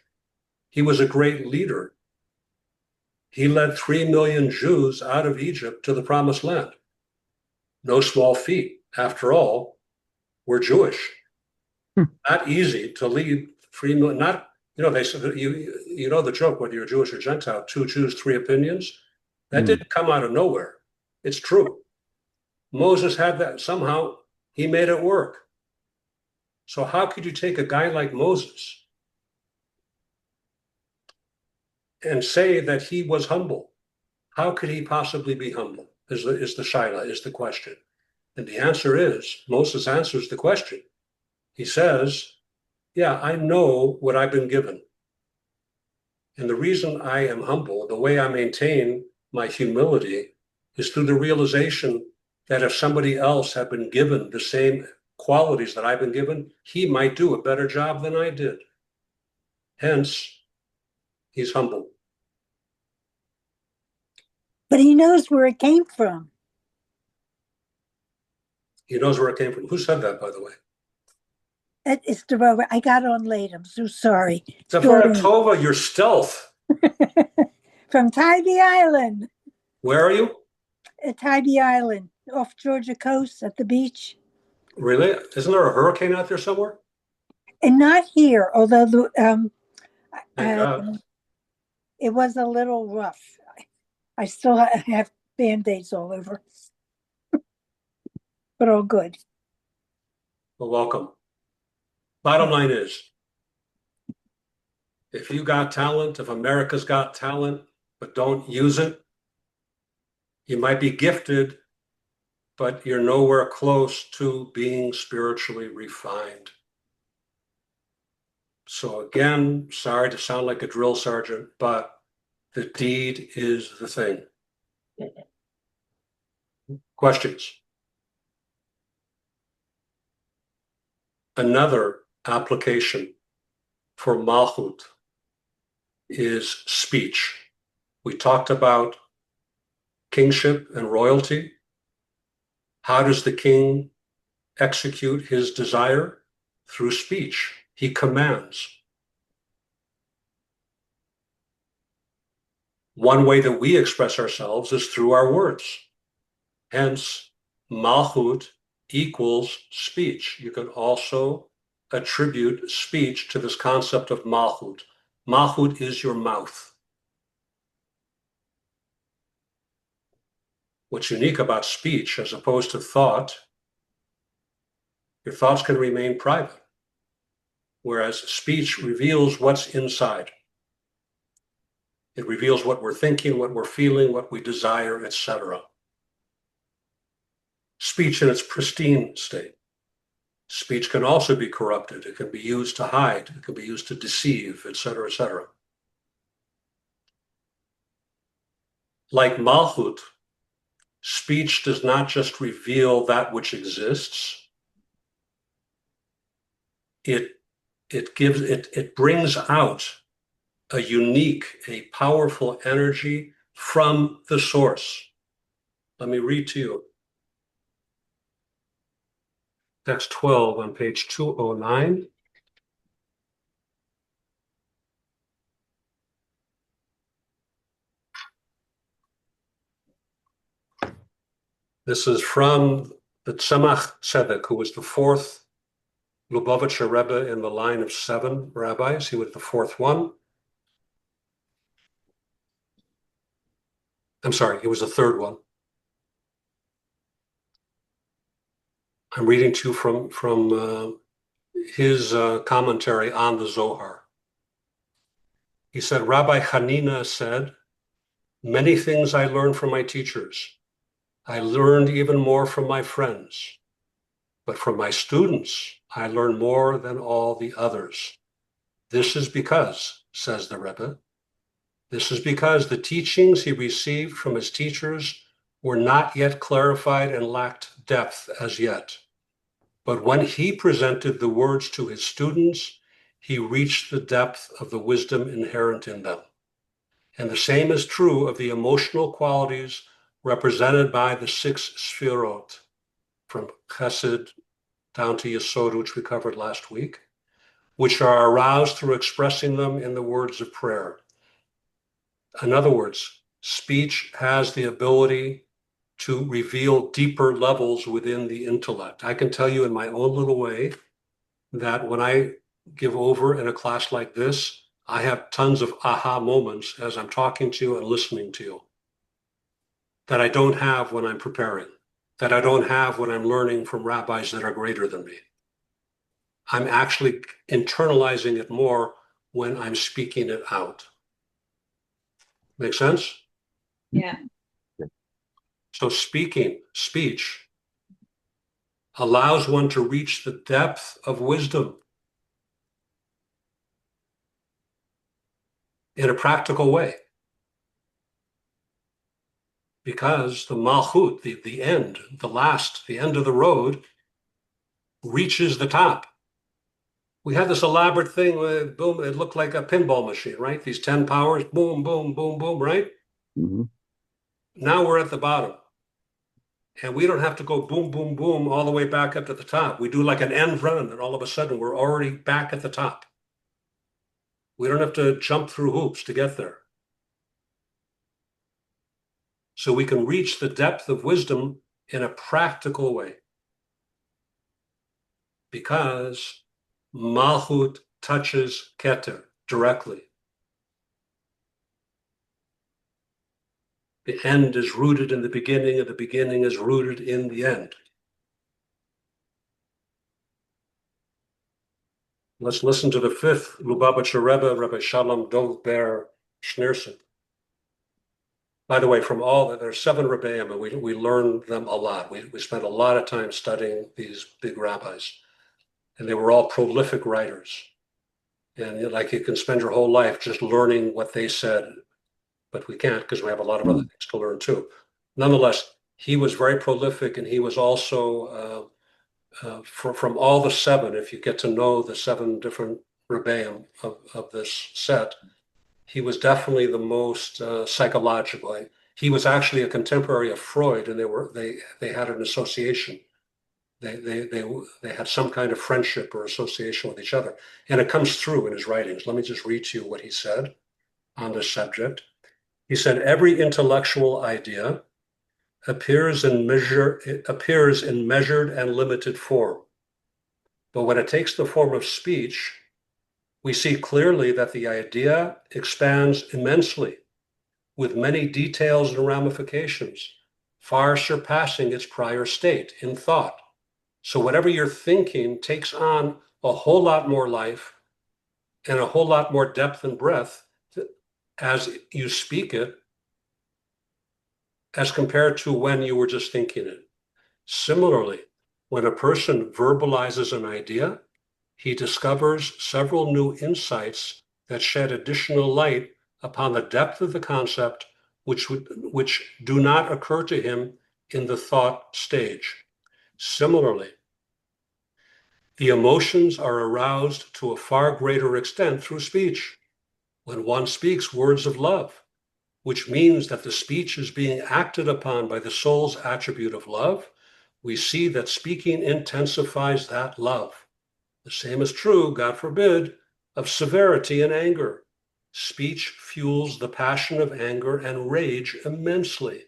He was a great leader. He led 3 million Jews out of Egypt to the promised land. No small feat. After all, we're Jewish. Not easy to lead 3 million, not, they said, you know the joke, whether you're Jewish or Gentile, 2 Jews, 3 opinions. That didn't come out of nowhere. It's true. Moses had that. Somehow he made it work. So how could you take a guy like Moses and say that he was humble? How could he possibly be humble? Is the shaila, is the question. And the answer is, Moses answers the question. He says, yeah, I know what I've been given. And the reason I am humble, the way I maintain my humility, is through the realization that if somebody else had been given the same qualities that I've been given, he might do a better job than I did. Hence, he's humble. But he knows where it came from. He knows where it came from. Who said that, by the way? It's the I got on late. I'm so sorry. Devorah Tova, your stealth. From Tybee Island. Where are you? At Tybee Island, off Georgia coast at the beach. Really? Isn't there a hurricane out there somewhere? And not here, although God. It was a little rough. I still have Band-Aids all over. But all good. Well, welcome. Bottom line is, if you got talent, if America's got talent, but don't use it, you might be gifted, but you're nowhere close to being spiritually refined. So again, sorry to sound like a drill sergeant, but the deed is the thing. Questions? Another application for Malchut is speech. We talked about kingship and royalty. How does the king execute his desire? Through speech. He commands. One way that we express ourselves is through our words. Hence, Malchut equals speech. You can also attribute speech to this concept of Malchut. Malchut is your mouth. What's unique about speech as opposed to thought, your thoughts can remain private, whereas speech reveals what's inside. It reveals what we're thinking, what we're feeling, what we desire, etc. Speech in its pristine state. Speech can also be corrupted. It can be used to hide. It can be used to deceive, etc., etc. Like Malchut, speech does not just reveal that which exists. It it brings out a unique, a powerful energy from the source. Let me read to you. Text 12 on page 209. This is from the Tzemach Tzedek, who was the fourth Lubavitcher Rebbe in the line of 7 rabbis. He was the fourth one. I'm sorry, he was the third one. I'm reading to you from his commentary on the Zohar. He said, Rabbi Hanina said, many things I learned from my teachers. I learned even more from my friends. But from my students, I learned more than all the others. This is because, says the Rebbe, this is because the teachings he received from his teachers were not yet clarified and lacked depth as yet. But when he presented the words to his students, he reached the depth of the wisdom inherent in them. And the same is true of the emotional qualities represented by the 6 Sfirot, from Chesed down to Yesod, which we covered last week, which are aroused through expressing them in the words of prayer. In other words, speech has the ability to reveal deeper levels within the intellect. I can tell you in my own little way that when I give over in a class like this, I have tons of aha moments as I'm talking to you and listening to you that I don't have when I'm preparing, that I don't have when I'm learning from rabbis that are greater than me. I'm actually internalizing it more when I'm speaking it out. Make sense? Yeah. So speech allows one to reach the depth of wisdom in a practical way. Because the malchut, the end, the end of the road, reaches the top. We had this elaborate thing, boom, it looked like a pinball machine, right? These 10 powers, boom, boom, boom, boom, right? Mm-hmm. Now we're at the bottom. And we don't have to go boom, boom, boom all the way back up to the top. We do like an end run, and all of a sudden we're already back at the top. We don't have to jump through hoops to get there. So we can reach the depth of wisdom in a practical way. Because Malchut touches Keter directly. The end is rooted in the beginning, and the beginning is rooted in the end. Let's listen to the 5th Lubavitcher Rebbe, Rabbi Shalom Dov Ber Schneerson. By the way, from all that, there's 7 Rebbeim, and we learned them a lot. We spent a lot of time studying these big rabbis, and they were all prolific writers. And like you can spend your whole life just learning what they said, but we can't because we have a lot of other things to learn too. Nonetheless, he was very prolific, and he was also, from all the 7, if you get to know the 7 different Rebbeim of this set, he was definitely the most psychological. He was actually a contemporary of Freud, and they had an association. They had some kind of friendship or association with each other, and it comes through in his writings. Let me just read to you what he said on this subject. He said, every intellectual idea appears in measured and limited form. But when it takes the form of speech, we see clearly that the idea expands immensely with many details and ramifications, far surpassing its prior state in thought. So whatever you're thinking takes on a whole lot more life and a whole lot more depth and breadth as you speak it, as compared to when you were just thinking it. Similarly, when a person verbalizes an idea, he discovers several new insights that shed additional light upon the depth of the concept, which do not occur to him in the thought stage. Similarly, The emotions are aroused to a far greater extent through speech. When one speaks words of love, which means that the speech is being acted upon by the soul's attribute of love, we see that speaking intensifies that love. The same is true, God forbid, of severity and anger. Speech fuels the passion of anger and rage immensely.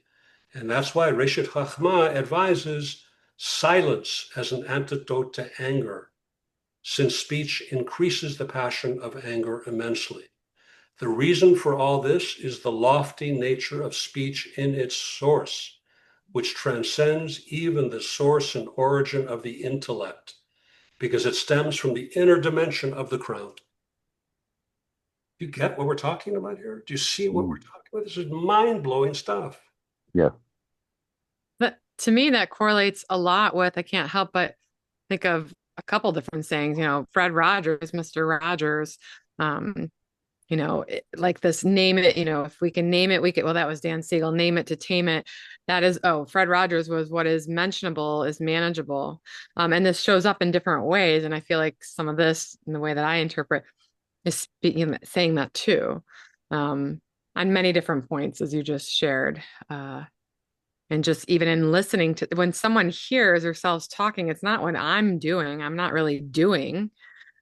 And that's why Reshet Chachma advises silence as an antidote to anger, since speech increases the passion of anger immensely. The reason for all this is the lofty nature of speech in its source, which transcends even the source and origin of the intellect, because it stems from the inner dimension of the crown. You get what we're talking about here? Do you see what we're talking about? This is mind-blowing stuff. Yeah. But to me, that correlates a lot with, I can't help but think of a couple different sayings, Fred Rogers, Mr. Rogers, like this name it, if we can name it, we can, well, that was Dan Siegel, name it to tame it. That is, Fred Rogers was what is mentionable is manageable. And this shows up in different ways. And I feel like some of this, in the way that I interpret, is saying that too, on many different points, as you just shared. And just even in listening to, when someone hears themselves talking, it's not what I'm doing. I'm not really doing.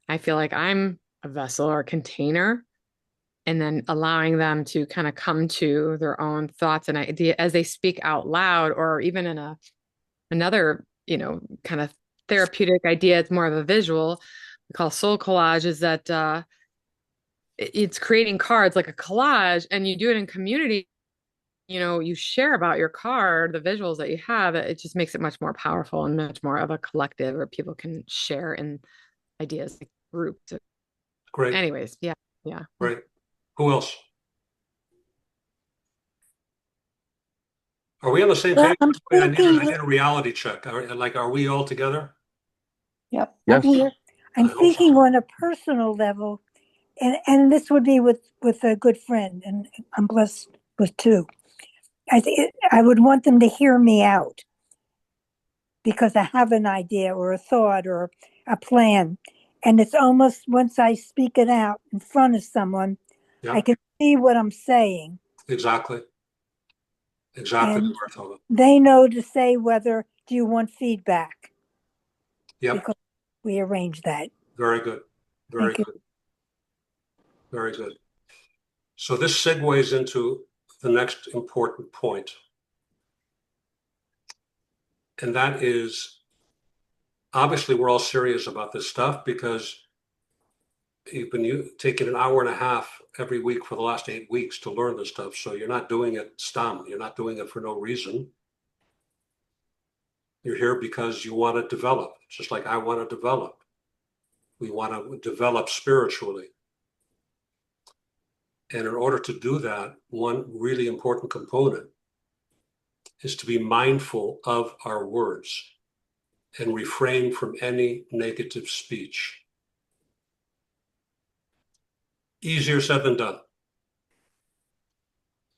I feel like I'm a vessel or a container, and then allowing them to kind of come to their own thoughts and idea as they speak out loud, or even in another, kind of therapeutic idea. It's more of a visual, we call soul collage, is that it's creating cards like a collage, and you do it in community. You share about your card, the visuals that you have, it just makes it much more powerful and much more of a collective where people can share in ideas, like groups. Great. Anyways, yeah. Great. Who else? Are we on the same Well, page? I'm I need thinking, a reality check. Are we all together? yep, Yes. I'm here. I'm I hope thinking so. on a personal level, and this would be with a good friend, and I'm blessed with two. I would want them to hear me out because I have an idea or a thought or a plan. And it's almost once I speak it out in front of someone, Yeah. I can see what I'm saying. Exactly. And Martha. they know to say whether do you want feedback, Yep. because we arrange that. Very good. Very Thank you. good. Very good. So this segues into the next important point. And that is, obviously, we're all serious about this stuff because you've been taking an hour and a half every week for the last 8 weeks to learn this stuff. So you're not doing it stam. You're not doing it for no reason. You're here because you want to develop, just like I want to develop. We want to develop spiritually. And in order to do that, one really important component is to be mindful of our words and refrain from any negative speech. Easier said than done.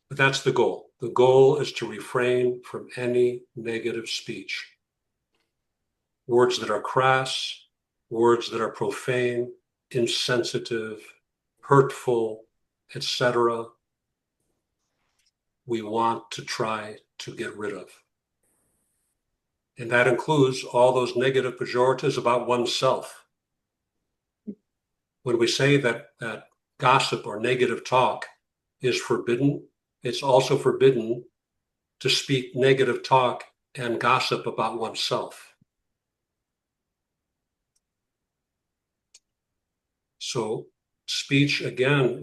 But that's the goal. The goal is to refrain from any negative speech. Words that are crass, words that are profane, insensitive, hurtful, etc. We want to try to get rid of. And that includes all those negative pejoratives about oneself. When we say that gossip or negative talk is forbidden, it's also forbidden to speak negative talk and gossip about oneself. So speech, again,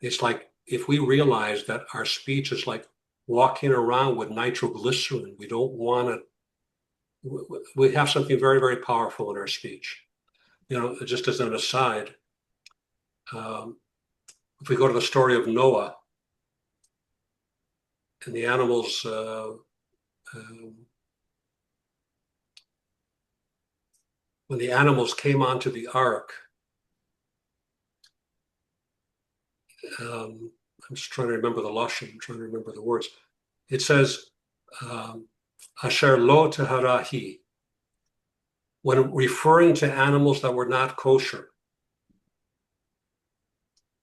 it's like if we realize that our speech is like walking around with nitroglycerin, we don't want to, we have something very, very powerful in our speech. Just as an aside, if we go to the story of Noah and the animals, when the animals came onto the ark, I'm just trying to remember the lashon, I'm trying to remember the words. It says, Asher lo teharahi, when referring to animals that were not kosher,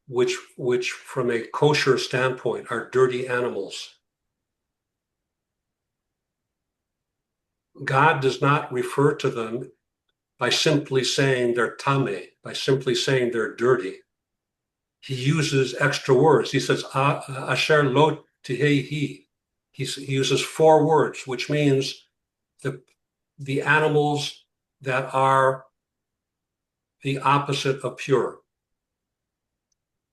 which from a kosher standpoint are dirty animals, God does not refer to them by simply saying they're tame, by simply saying they're dirty. He uses extra words. He says, asher lo tihehi. He uses 4 words, which means the animals that are the opposite of pure.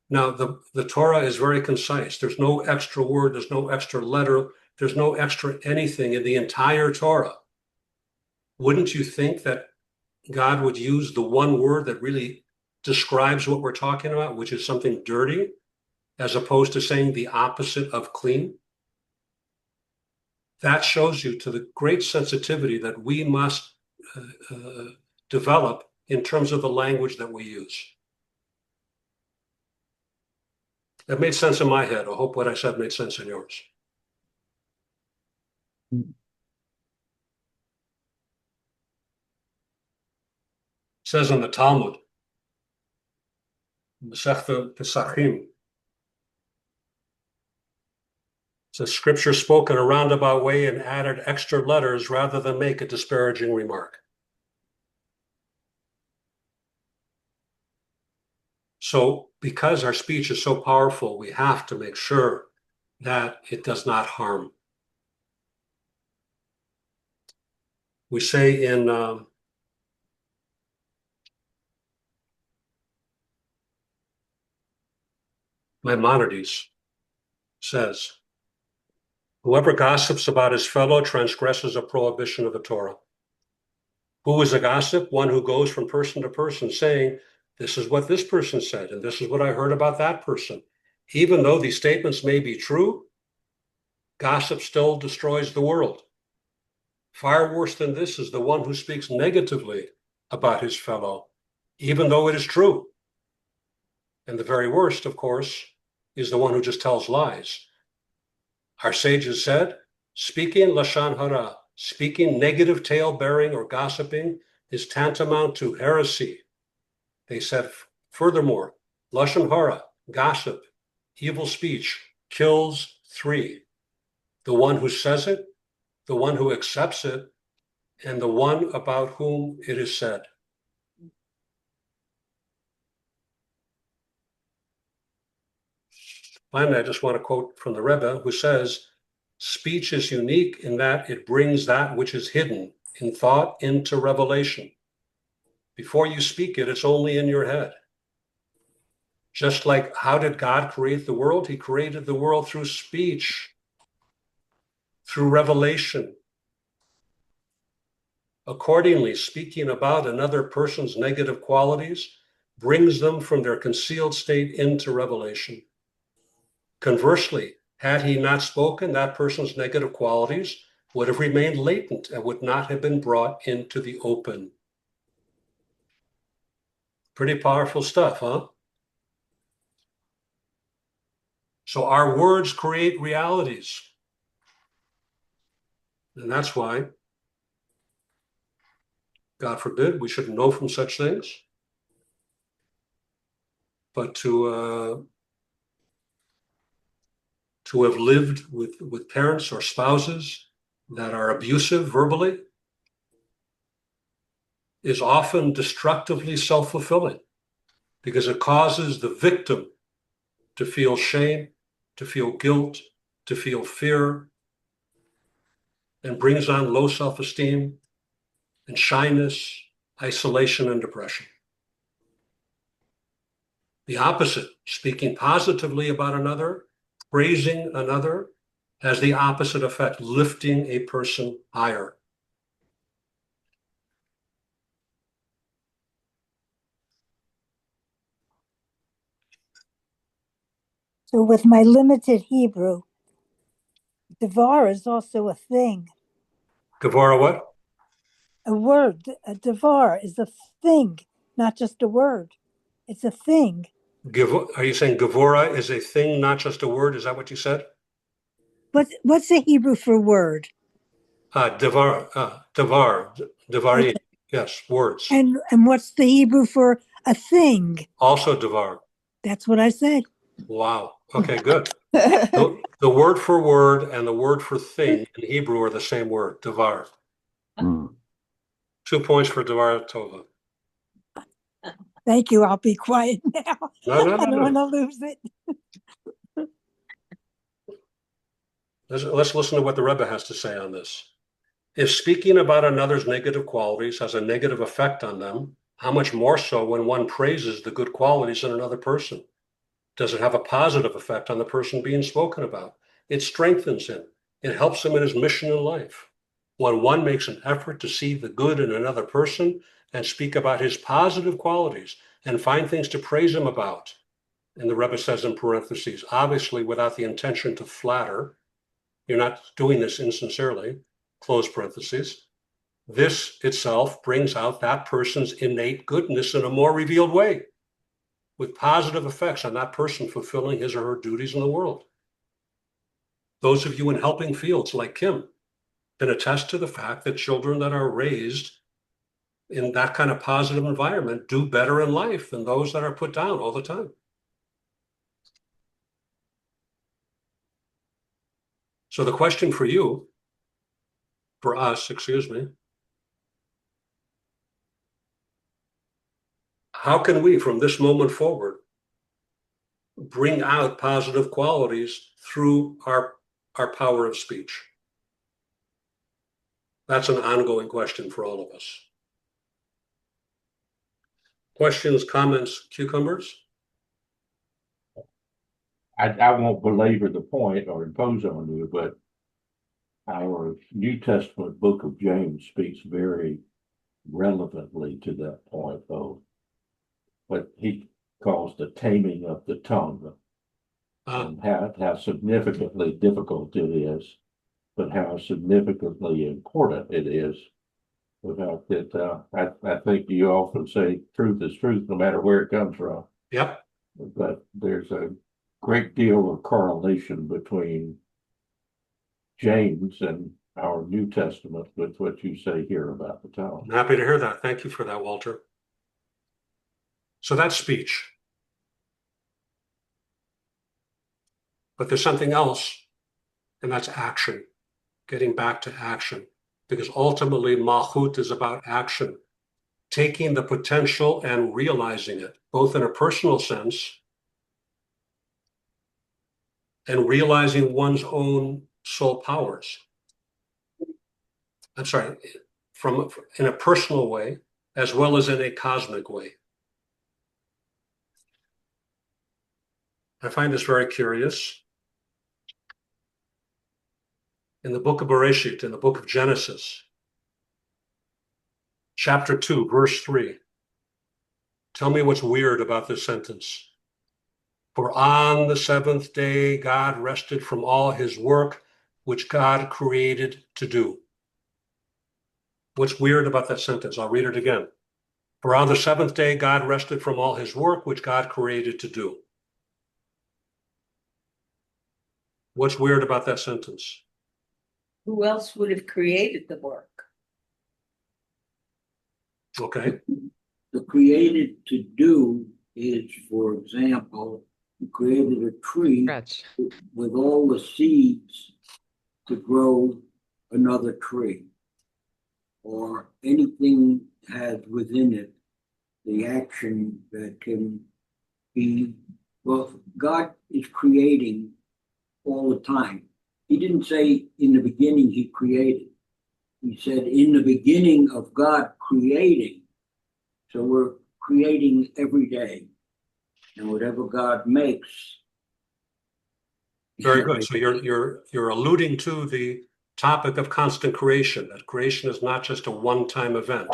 Now, the Torah is very concise. There's no extra word, there's no extra letter, there's no extra anything in the entire Torah. Wouldn't you think that God would use the one word that really describes what we're talking about, which is something dirty, as opposed to saying the opposite of clean? That shows you to the great sensitivity that we must develop in terms of the language that we use. That made sense in my head. I hope what I said made sense in yours. It says in the Talmud, Masechta Pesachim, it says scripture spoke in a roundabout way and added extra letters rather than make a disparaging remark. So because our speech is so powerful, we have to make sure that it does not harm. We say in Maimonides says, whoever gossips about his fellow transgresses a prohibition of the Torah. Who is a gossip? One who goes from person to person saying, this is what this person said, and this is what I heard about that person. Even though these statements may be true, gossip still destroys the world. Far worse than this is the one who speaks negatively about his fellow, even though it is true. And the very worst, of course, is the one who just tells lies. Our sages said, speaking lashon hara, speaking negative tale-bearing or gossiping, is tantamount to heresy. They said, furthermore, lashon hara, gossip, evil speech, kills 3. The one who says it, the one who accepts it, and the one about whom it is said. Finally, I just want to quote from the Rebbe, who says, speech is unique in that it brings that which is hidden in thought into revelation. Before you speak it, it's only in your head. Just like, how did God create the world? He created the world through speech, through revelation. Accordingly, speaking about another person's negative qualities brings them from their concealed state into revelation. Conversely, had he not spoken, that person's negative qualities would have remained latent and would not have been brought into the open. Pretty powerful stuff, huh? So our words create realities. And that's why, God forbid, we should know from such things. But to have lived with parents or spouses that are abusive verbally is often destructively self-fulfilling, because it causes the victim to feel shame, to feel guilt, to feel fear, and brings on low self-esteem and shyness, isolation, and depression. The opposite, speaking positively about another, praising another, has the opposite effect, lifting a person higher. So with my limited Hebrew, devar is also a thing. Gevara what? A word. A devar is a thing, not just a word. It's a thing. Are you saying Gevora is a thing, not just a word? Is that what you said? What's the Hebrew for word? Devar, devarim. Yes, words. And what's the Hebrew for a thing? Also devar. That's what I said. Wow. Okay, good. The word for word and the word for thing in Hebrew are the same word, devar. Hmm. 2 points for devar tova. Thank you. I'll be quiet now. No, I don't no. want to lose it. Let's listen to what the Rebbe has to say on this. If speaking about another's negative qualities has a negative effect on them, how much more so when one praises the good qualities in another person? Does it have a positive effect on the person being spoken about? It strengthens him. It helps him in his mission in life. When one makes an effort to see the good in another person and speak about his positive qualities and find things to praise him about, and the Rebbe says in parentheses, obviously without the intention to flatter, you're not doing this insincerely, close parentheses. This itself brings out that person's innate goodness in a more revealed way, with positive effects on that person fulfilling his or her duties in the world. Those of you in helping fields like Kim can attest to the fact that children that are raised in that kind of positive environment do better in life than those that are put down all the time. So the question for you, for us, excuse me, how can we, from this moment forward, bring out positive qualities through our power of speech? That's an ongoing question for all of us. Questions, comments, cucumbers? I won't belabor the point or impose on you, but our New Testament book of James speaks very relevantly to that point, though. What he calls the taming of the tongue, and how significantly difficult it is, but how significantly important it is. Without that, I think you often say truth is truth, no matter where it comes from. Yep. But there's a great deal of correlation between James and our New Testament with what you say here about the tongue. I'm happy to hear that. Thank you for that, Walter. So that's speech. But there's something else, and that's action, getting back to action. Because ultimately, Malchut is about action, taking the potential and realizing it, both in a personal sense and realizing one's own soul powers. I'm sorry, in a personal way, as well as in a cosmic way. I find this very curious. In the book of Bereshit, in the book of Genesis, chapter 2, verse 3. Tell me what's weird about this sentence. For on the seventh day, God rested from all his work, which God created to do. What's weird about that sentence? I'll read it again. For on the seventh day, God rested from all his work, which God created to do. What's weird about that sentence? Who else would have created the work? Okay. The created to do is, for example, you created a tree Stretch. with all the seeds to grow another tree, or anything has within it the action that can be, well, God is creating all the time. He didn't say in the beginning he created. He said in the beginning of God creating. So we're creating every day. And whatever God makes. Very good. So you're alluding to the topic of constant creation, that creation is not just a one-time event.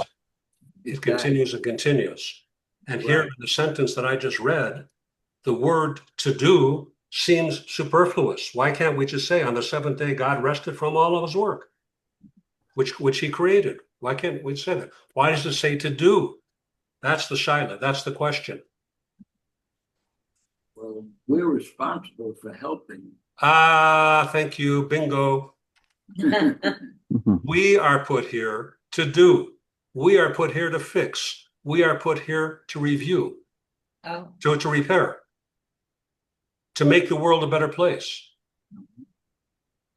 It continues and continues. And here in the sentence that I just read, the word to do seems superfluous. Why can't we just say on the seventh day, God rested from all of his work, which he created? Why can't we say that? Why does it say to do? That's the shaila. That's the question. Well, we're responsible for helping. Thank you. Bingo. We are put here to do. We are put here to fix. We are put here to review, Oh, to repair, to make the world a better place,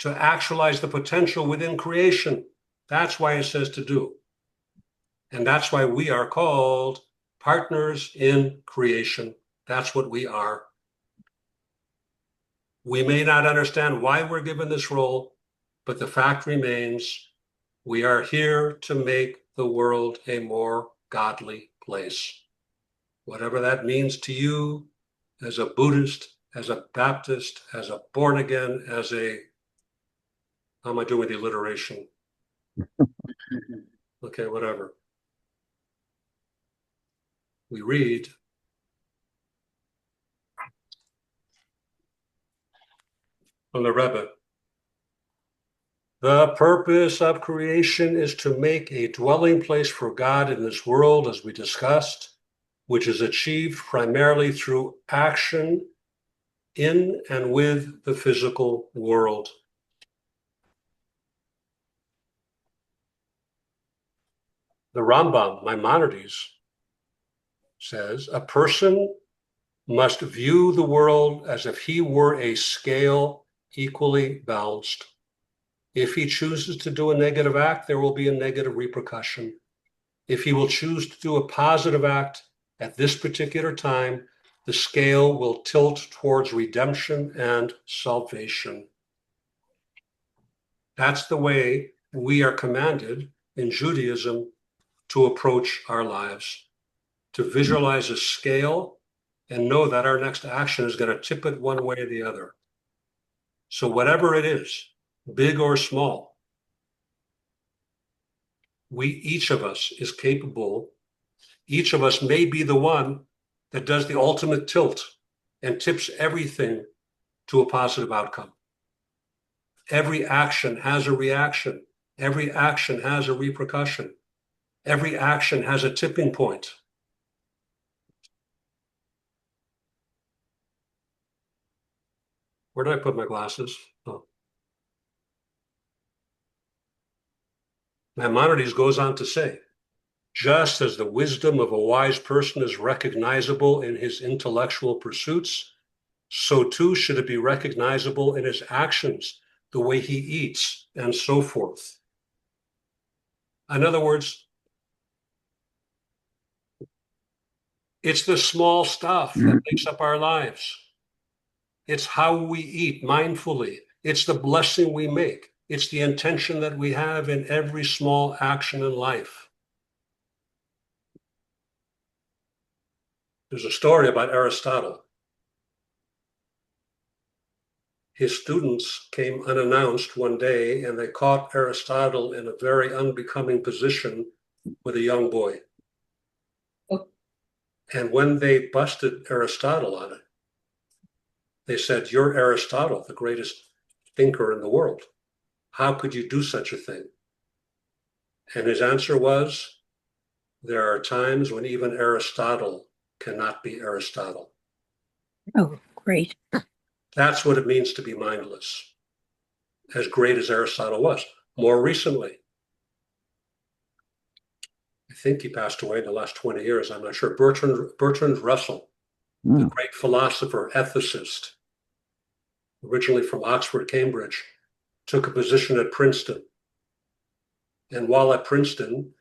to actualize the potential within creation. That's why it says to do. And that's why we are called partners in creation. That's what we are. We may not understand why we're given this role, but the fact remains we are here to make the world a more godly place. Whatever that means to you as a Buddhist, as a Baptist, as a born again, as a, how am I doing with the alliteration? Okay, whatever. We read, from the Rebbe, the purpose of creation is to make a dwelling place for God in this world, as we discussed, which is achieved primarily through action in and with the physical world. The Rambam, Maimonides, says a person must view the world as if he were a scale equally balanced. If he chooses to do a negative act, there will be a negative repercussion. If he will choose to do a positive act at this particular time, the scale will tilt towards redemption and salvation. That's the way we are commanded in Judaism to approach our lives, to visualize a scale and know that our next action is going to tip it one way or the other. So whatever it is, big or small, each of us is capable, each of us may be the one that does the ultimate tilt and tips everything to a positive outcome. Every action has a reaction. Every action has a repercussion. Every action has a tipping point. Where did I put my glasses? Oh. Maimonides goes on to say, just as the wisdom of a wise person is recognizable in his intellectual pursuits, so too should it be recognizable in his actions, the way he eats, and so forth. In other words, it's the small stuff that makes up our lives. It's how we eat mindfully. It's the blessing we make. It's the intention that we have in every small action in life. There's a story about Aristotle. His students came unannounced one day and they caught Aristotle in a very unbecoming position with a young boy. Oh. And when they busted Aristotle on it, they said, "You're Aristotle, the greatest thinker in the world. How could you do such a thing?" And his answer was, there are times when even Aristotle cannot be Aristotle. Oh, great. That's what it means to be mindless, as great as Aristotle was. More recently, I think he passed away in the last 20 years, I'm not sure, Bertrand Russell, the great philosopher, ethicist, originally from Oxford, Cambridge, took a position at Princeton. And while at Princeton,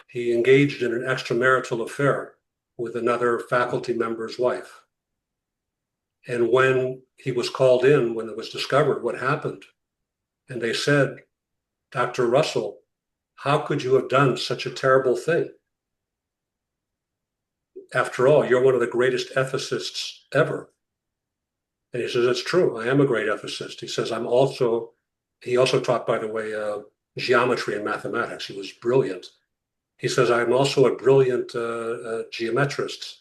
he engaged in an extramarital affair with another faculty member's wife. And when he was called in, when it was discovered what happened, and they said, "Dr. Russell, how could you have done such a terrible thing? After all, you're one of the greatest ethicists ever." And he says, "It's true. I am a great ethicist." He says, he also taught, by the way, geometry and mathematics. He was brilliant. He says, "I'm also a brilliant geometrist,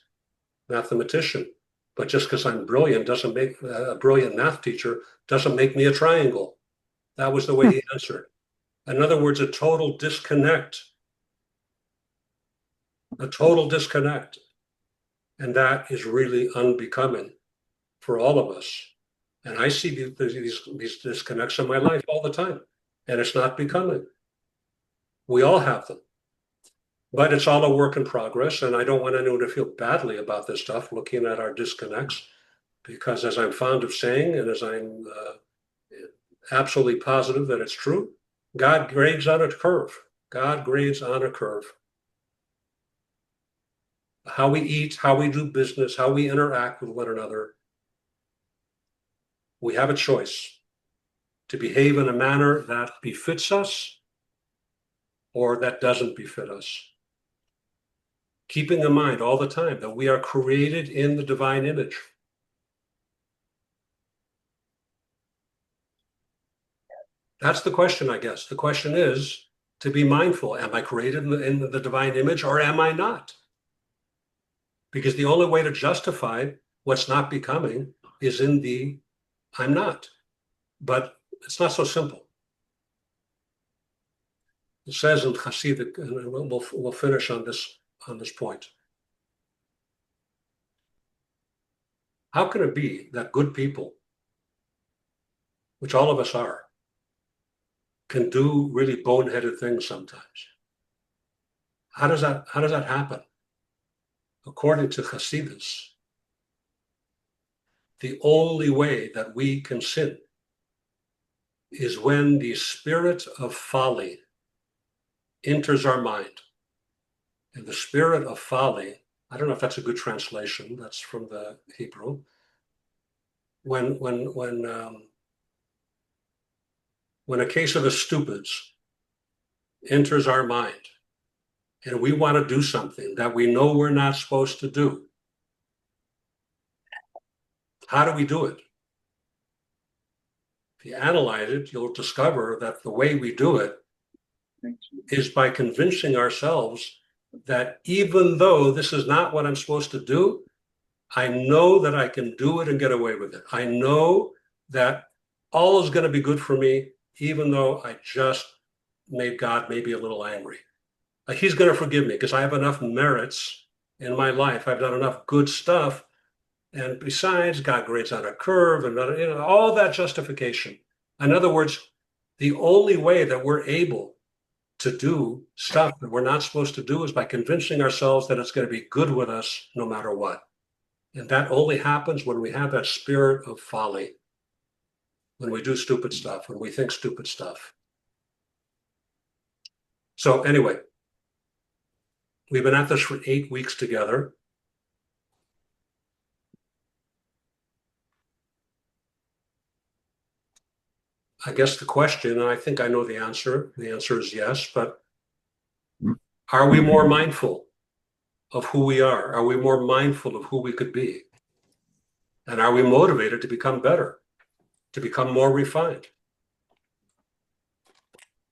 mathematician. But just because I'm brilliant doesn't make a brilliant math teacher doesn't make me a triangle." That was the way he answered. In other words, a total disconnect. A total disconnect. And that is really unbecoming for all of us. And I see these disconnects in my life all the time, and it's not becoming. We all have them. But it's all a work in progress, and I don't want anyone to feel badly about this stuff, looking at our disconnects, because as I'm fond of saying, and as I'm absolutely positive that it's true, God grades on a curve. God grades on a curve. How we eat, how we do business, how we interact with one another. We have a choice to behave in a manner that befits us or that doesn't befit us. Keeping in mind all the time that we are created in the divine image. That's the question, I guess. The question is to be mindful. Am I created in the divine image or am I not? Because the only way to justify what's not becoming is in the I'm not. But it's not so simple. It says in Hasidic, and we'll finish on this point. How can it be that good people, which all of us are, can do really boneheaded things sometimes? How does that happen? According to Hasidus, the only way that we can sin is when the spirit of folly enters our mind. And the spirit of folly, I don't know if that's a good translation, that's from the Hebrew. When a case of the stupids enters our mind and we want to do something that we know we're not supposed to do, how do we do it? If you analyze it, you'll discover that the way we do it is by convincing ourselves that even though this is not what I'm supposed to do, I know that I can do it and get away with it. I know that all is going to be good for me, even though I just made God maybe a little angry. He's going to forgive me because I have enough merits in my life. I've done enough good stuff. And besides, God grades on a curve and all that justification. In other words, the only way that we're able to do stuff that we're not supposed to do is by convincing ourselves that it's going to be good with us no matter what. And that only happens when we have that spirit of folly, when we do stupid stuff, when we think stupid stuff. So anyway, we've been at this for 8 weeks together. I guess the question, and I think I know the answer is yes, but are we more mindful of who we are? Are we more mindful of who we could be? And are we motivated to become better, to become more refined?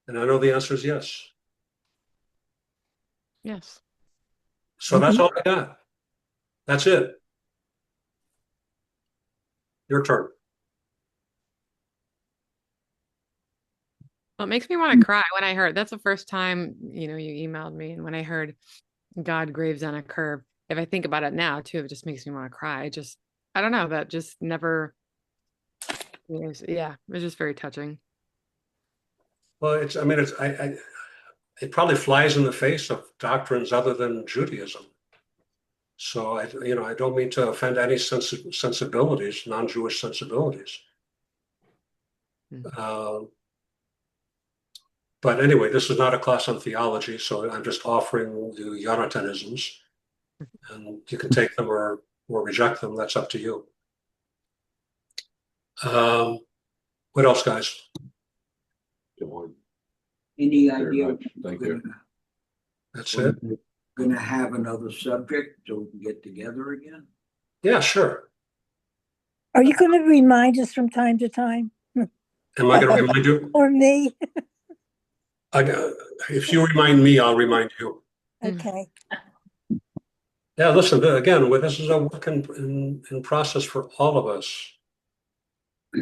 And I know the answer is yes. Yes. So that's all I got. That's it. Your turn. Well, it makes me want to cry when I heard that's the first time, you emailed me. And when I heard God graves on a curve, if I think about it now too, it just makes me want to cry. I don't know, that just never, yeah, it was just very touching. Well, it probably flies in the face of doctrines other than Judaism. So I don't mean to offend any sensibilities, non-Jewish sensibilities. But anyway, this is not a class on theology, so I'm just offering the Jonathanisms, and you can take them or reject them. That's up to you. What else, guys? Any idea? Thank you. That's it. Going to have another subject so we can get together again? Yeah, sure. Are you going to remind us from time to time? Am I going to remind you? Or me? If you remind me, I'll remind you. Okay. Yeah, listen, again, this is a work in process for all of us.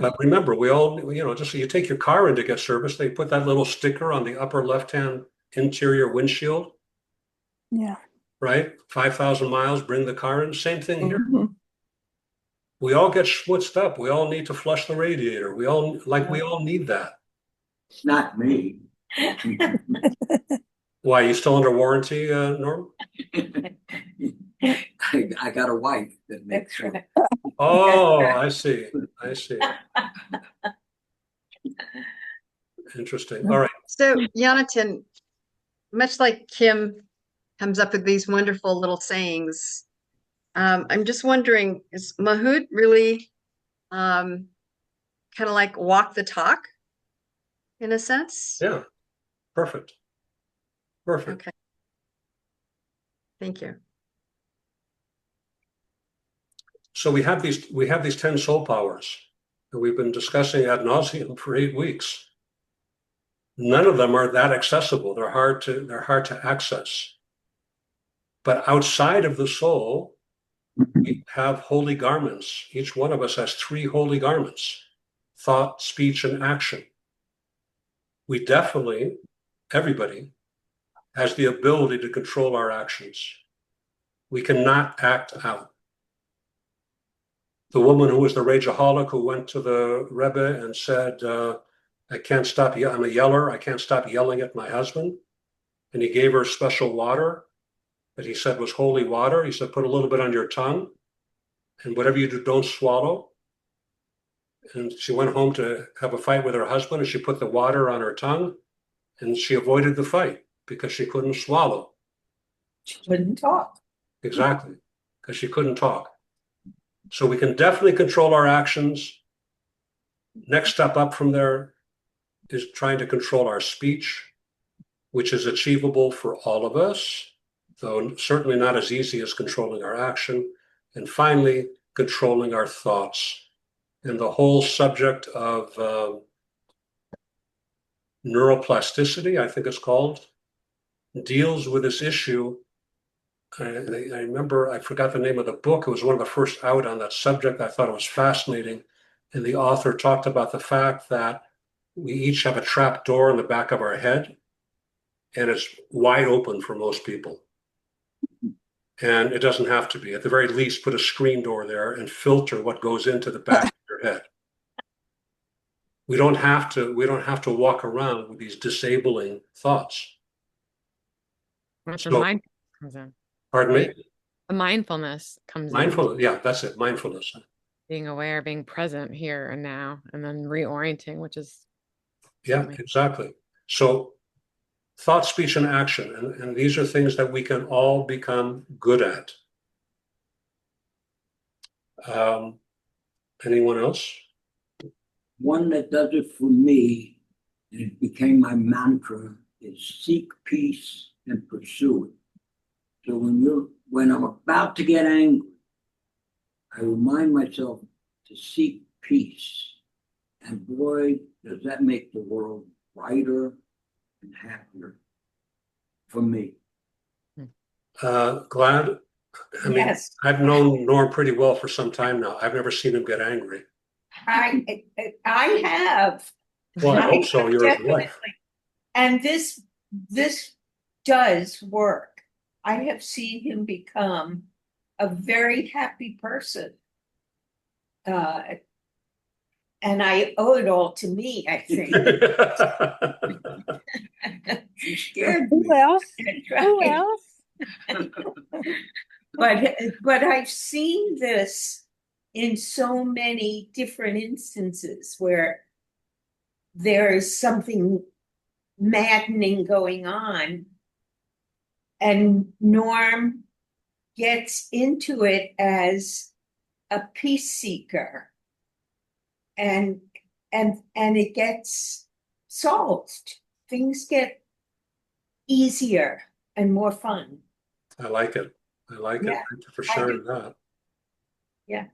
But remember, we all, just so you take your car in to get service, they put that little sticker on the upper left-hand interior windshield. Yeah. Right? 5,000 miles, bring the car in. Same thing here. We all get schmutzed up. We all need to flush the radiator. We all need that. Not me. Why, you still under warranty, Norm? I got a wife that makes That's sure. right. Oh, I see. Interesting. All right. So, Jonathan, much like Kim comes up with these wonderful little sayings, I'm just wondering, is Mahout really kind of like walk the talk in a sense? Yeah. Perfect. Perfect. Okay. Thank you. So we have these 10 soul powers that we've been discussing ad nauseum for 8 weeks. None of them are that accessible. They're hard to access. But outside of the soul, we have holy garments. Each one of us has 3 holy garments: thought, speech, and action. We definitely, everybody, has the ability to control our actions. We cannot act out. The woman who was the rageaholic who went to the Rebbe and said, I can't stop, I'm a yeller, I can't stop yelling at my husband. And he gave her special water that he said was holy water. He said, put a little bit on your tongue, and whatever you do, don't swallow. And she went home to have a fight with her husband, and she put the water on her tongue, and she avoided the fight because she couldn't swallow. She couldn't talk. Exactly, because she couldn't talk. So we can definitely control our actions. Next step up from there is trying to control our speech, which is achievable for all of us, though certainly not as easy as controlling our action. And finally, controlling our thoughts. And the whole subject of neuroplasticity, I think it's called, deals with this issue. I remember, I forgot the name of the book. It was one of the first out on that subject. I thought it was fascinating. And the author talked about the fact that we each have a trap door in the back of our head, and it's wide open for most people. And it doesn't have to be. At the very least, put a screen door there and filter what goes into the back of your head. We don't have to walk around with these disabling thoughts. That's So- where mindfulness comes in. Pardon me? The mindfulness comes in. Mindfulness. Yeah, that's it. Mindfulness. Being aware, being present here and now, and then reorienting, which is Yeah, exactly. So thought, speech, and action. And these are things that we can all become good at. Anyone else? One that does it for me, and it became my mantra, is seek peace and pursue it. So when I'm about to get angry, I remind myself to seek peace. And boy, does that make the world brighter and happier for me. Glad. I mean, Yes. I've known Norm pretty well for some time now. I've never seen him get angry. I have. Well, I hope so. You're his Definitely. wife. And this does work. I have seen him become a very happy person. And I owe it all to me, I think. She scared Who me. else? Who else? But I've seen this in so many different instances where there is something maddening going on, and Norm gets into it as a peace seeker, and it gets solved. Things get easier and more fun. I like it. I like it. Yeah, Thank you for I sharing do. that. Yeah.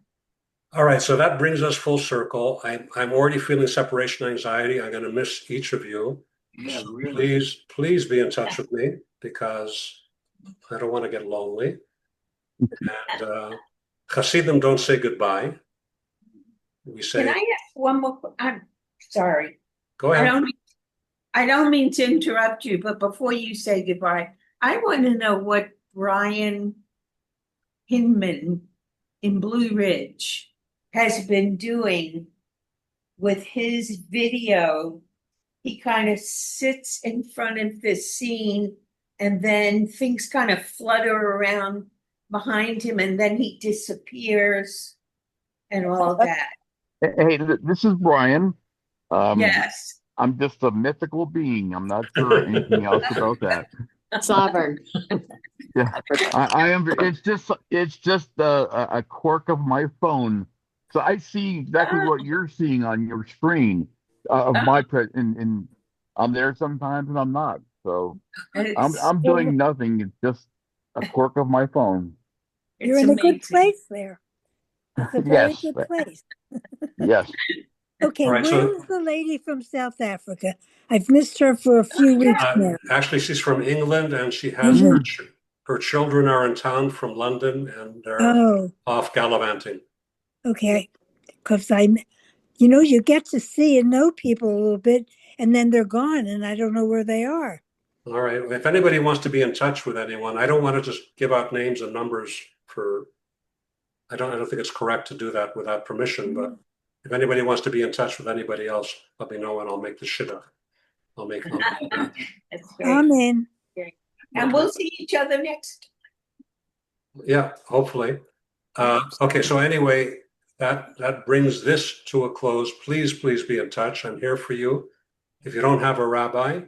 All right, so that brings us full circle. I'm already feeling separation anxiety. I'm going to miss each of you. Yeah, really. Please be in touch with me, because I don't want to get lonely. And Hasidim don't say goodbye. We say, Can I ask one more? I'm sorry. go I ahead. don't mean to interrupt you, but before you say goodbye, I want to know what Brian Hinman in Blue Ridge has been doing with his video. He kind of sits in front of this scene and then things kind of flutter around behind him, and then he disappears and all that. Hey, this is Brian. Yes. I'm just a mythical being. I'm not sure anything else about that. Sovereign. Yeah, I am. It's just a quirk of my phone. So I see exactly what you're seeing on your screen of my and I'm there sometimes and I'm not. So I'm doing nothing. It's just a quirk of my phone. You're in a good place there. It's a very Yes. good place. Yes. Okay, All right, where so- is the lady from South Africa? I've missed her for a few weeks now. Actually, she's from England, and she has her children are in town from London, and they're Oh, off gallivanting. okay. Because you get to see and know people a little bit, and then they're gone, and I don't know where they are. All right. If anybody wants to be in touch with anyone, I don't want to just give out names and numbers for. I don't think it's correct to do that without permission. But if anybody wants to be in touch with anybody else, let me know, and I'll make the shit up. I'll make. That's great. I'm in. And we'll see each other next. Yeah, hopefully. Okay. So anyway, that brings this to a close. Please be in touch. I'm here for you. If you don't have a rabbi,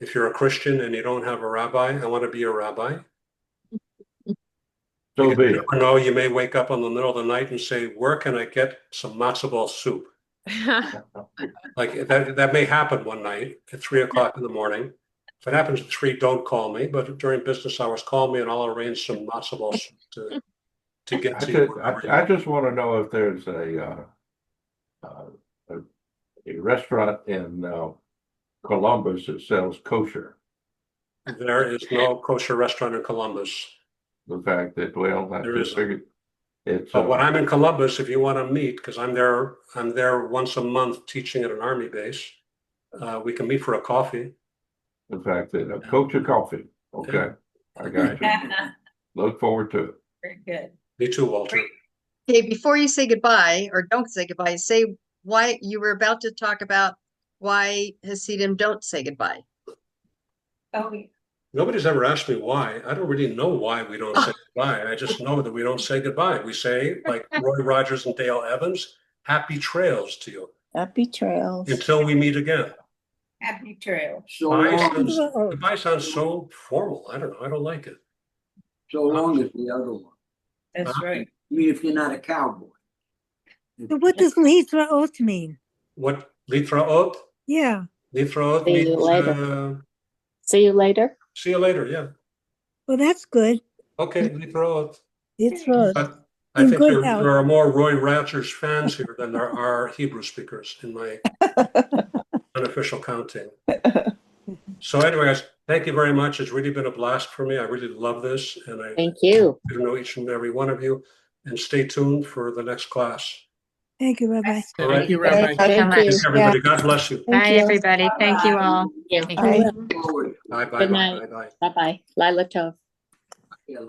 if you're a Christian and you don't have a rabbi, I want to be a rabbi. So be You it. never know, you may wake up in the middle of the night and say, where can I get some matzo ball soup? Like that may happen one night at 3:00 in the morning. If it happens at 3, don't call me, but during business hours, call me and I'll arrange some matzo ball soup to get to you. I just want to know if there's a restaurant in Columbus that sells kosher. There is no kosher restaurant in Columbus. The fact that, well, I There just isn't. figured it's. But when I'm in Columbus, if you want to meet, because I'm there once a month teaching at an army base, we can meet for a coffee. The fact that kosher coffee. Okay, I got you. Look forward to it. Very good. Me too, Walter. Okay, before you say goodbye or don't say goodbye, say why you were about to talk about why Hasidim don't say goodbye. Oh, Nobody's ever asked me why. I don't really know why we don't say goodbye. I just know that we don't say goodbye. We say, like Roy Rogers and Dale Evans, happy trails to you Happy trails. until we meet again. happy trails. So Bye long, sounds, goodbye sounds so formal. I don't know. I don't like it. so long as the other one. That's right. I mean, if you're not a cowboy. So what does Litraot mean? What Litraot? Yeah. Litraot See you means later. See you later. see you later. Yeah. Well, that's good. Okay, Litraot. Litraot. But I In think good health. there are more Roy Rogers fans here than there are Hebrew speakers in my unofficial counting. So anyway, guys, thank you very much. It's really been a blast for me. I really love this, and I Thank you. get to know each and every one of you. And stay tuned for the next class. Thank you, Rabbi. All right. Thank you, Rabbi. Thank you so much. Thank you, everybody. God bless you. Bye, everybody. Thank you all. Yeah. Thank you. Forward. Bye bye Good bye night. bye bye. Bye-bye. Lila Tov. Yeah,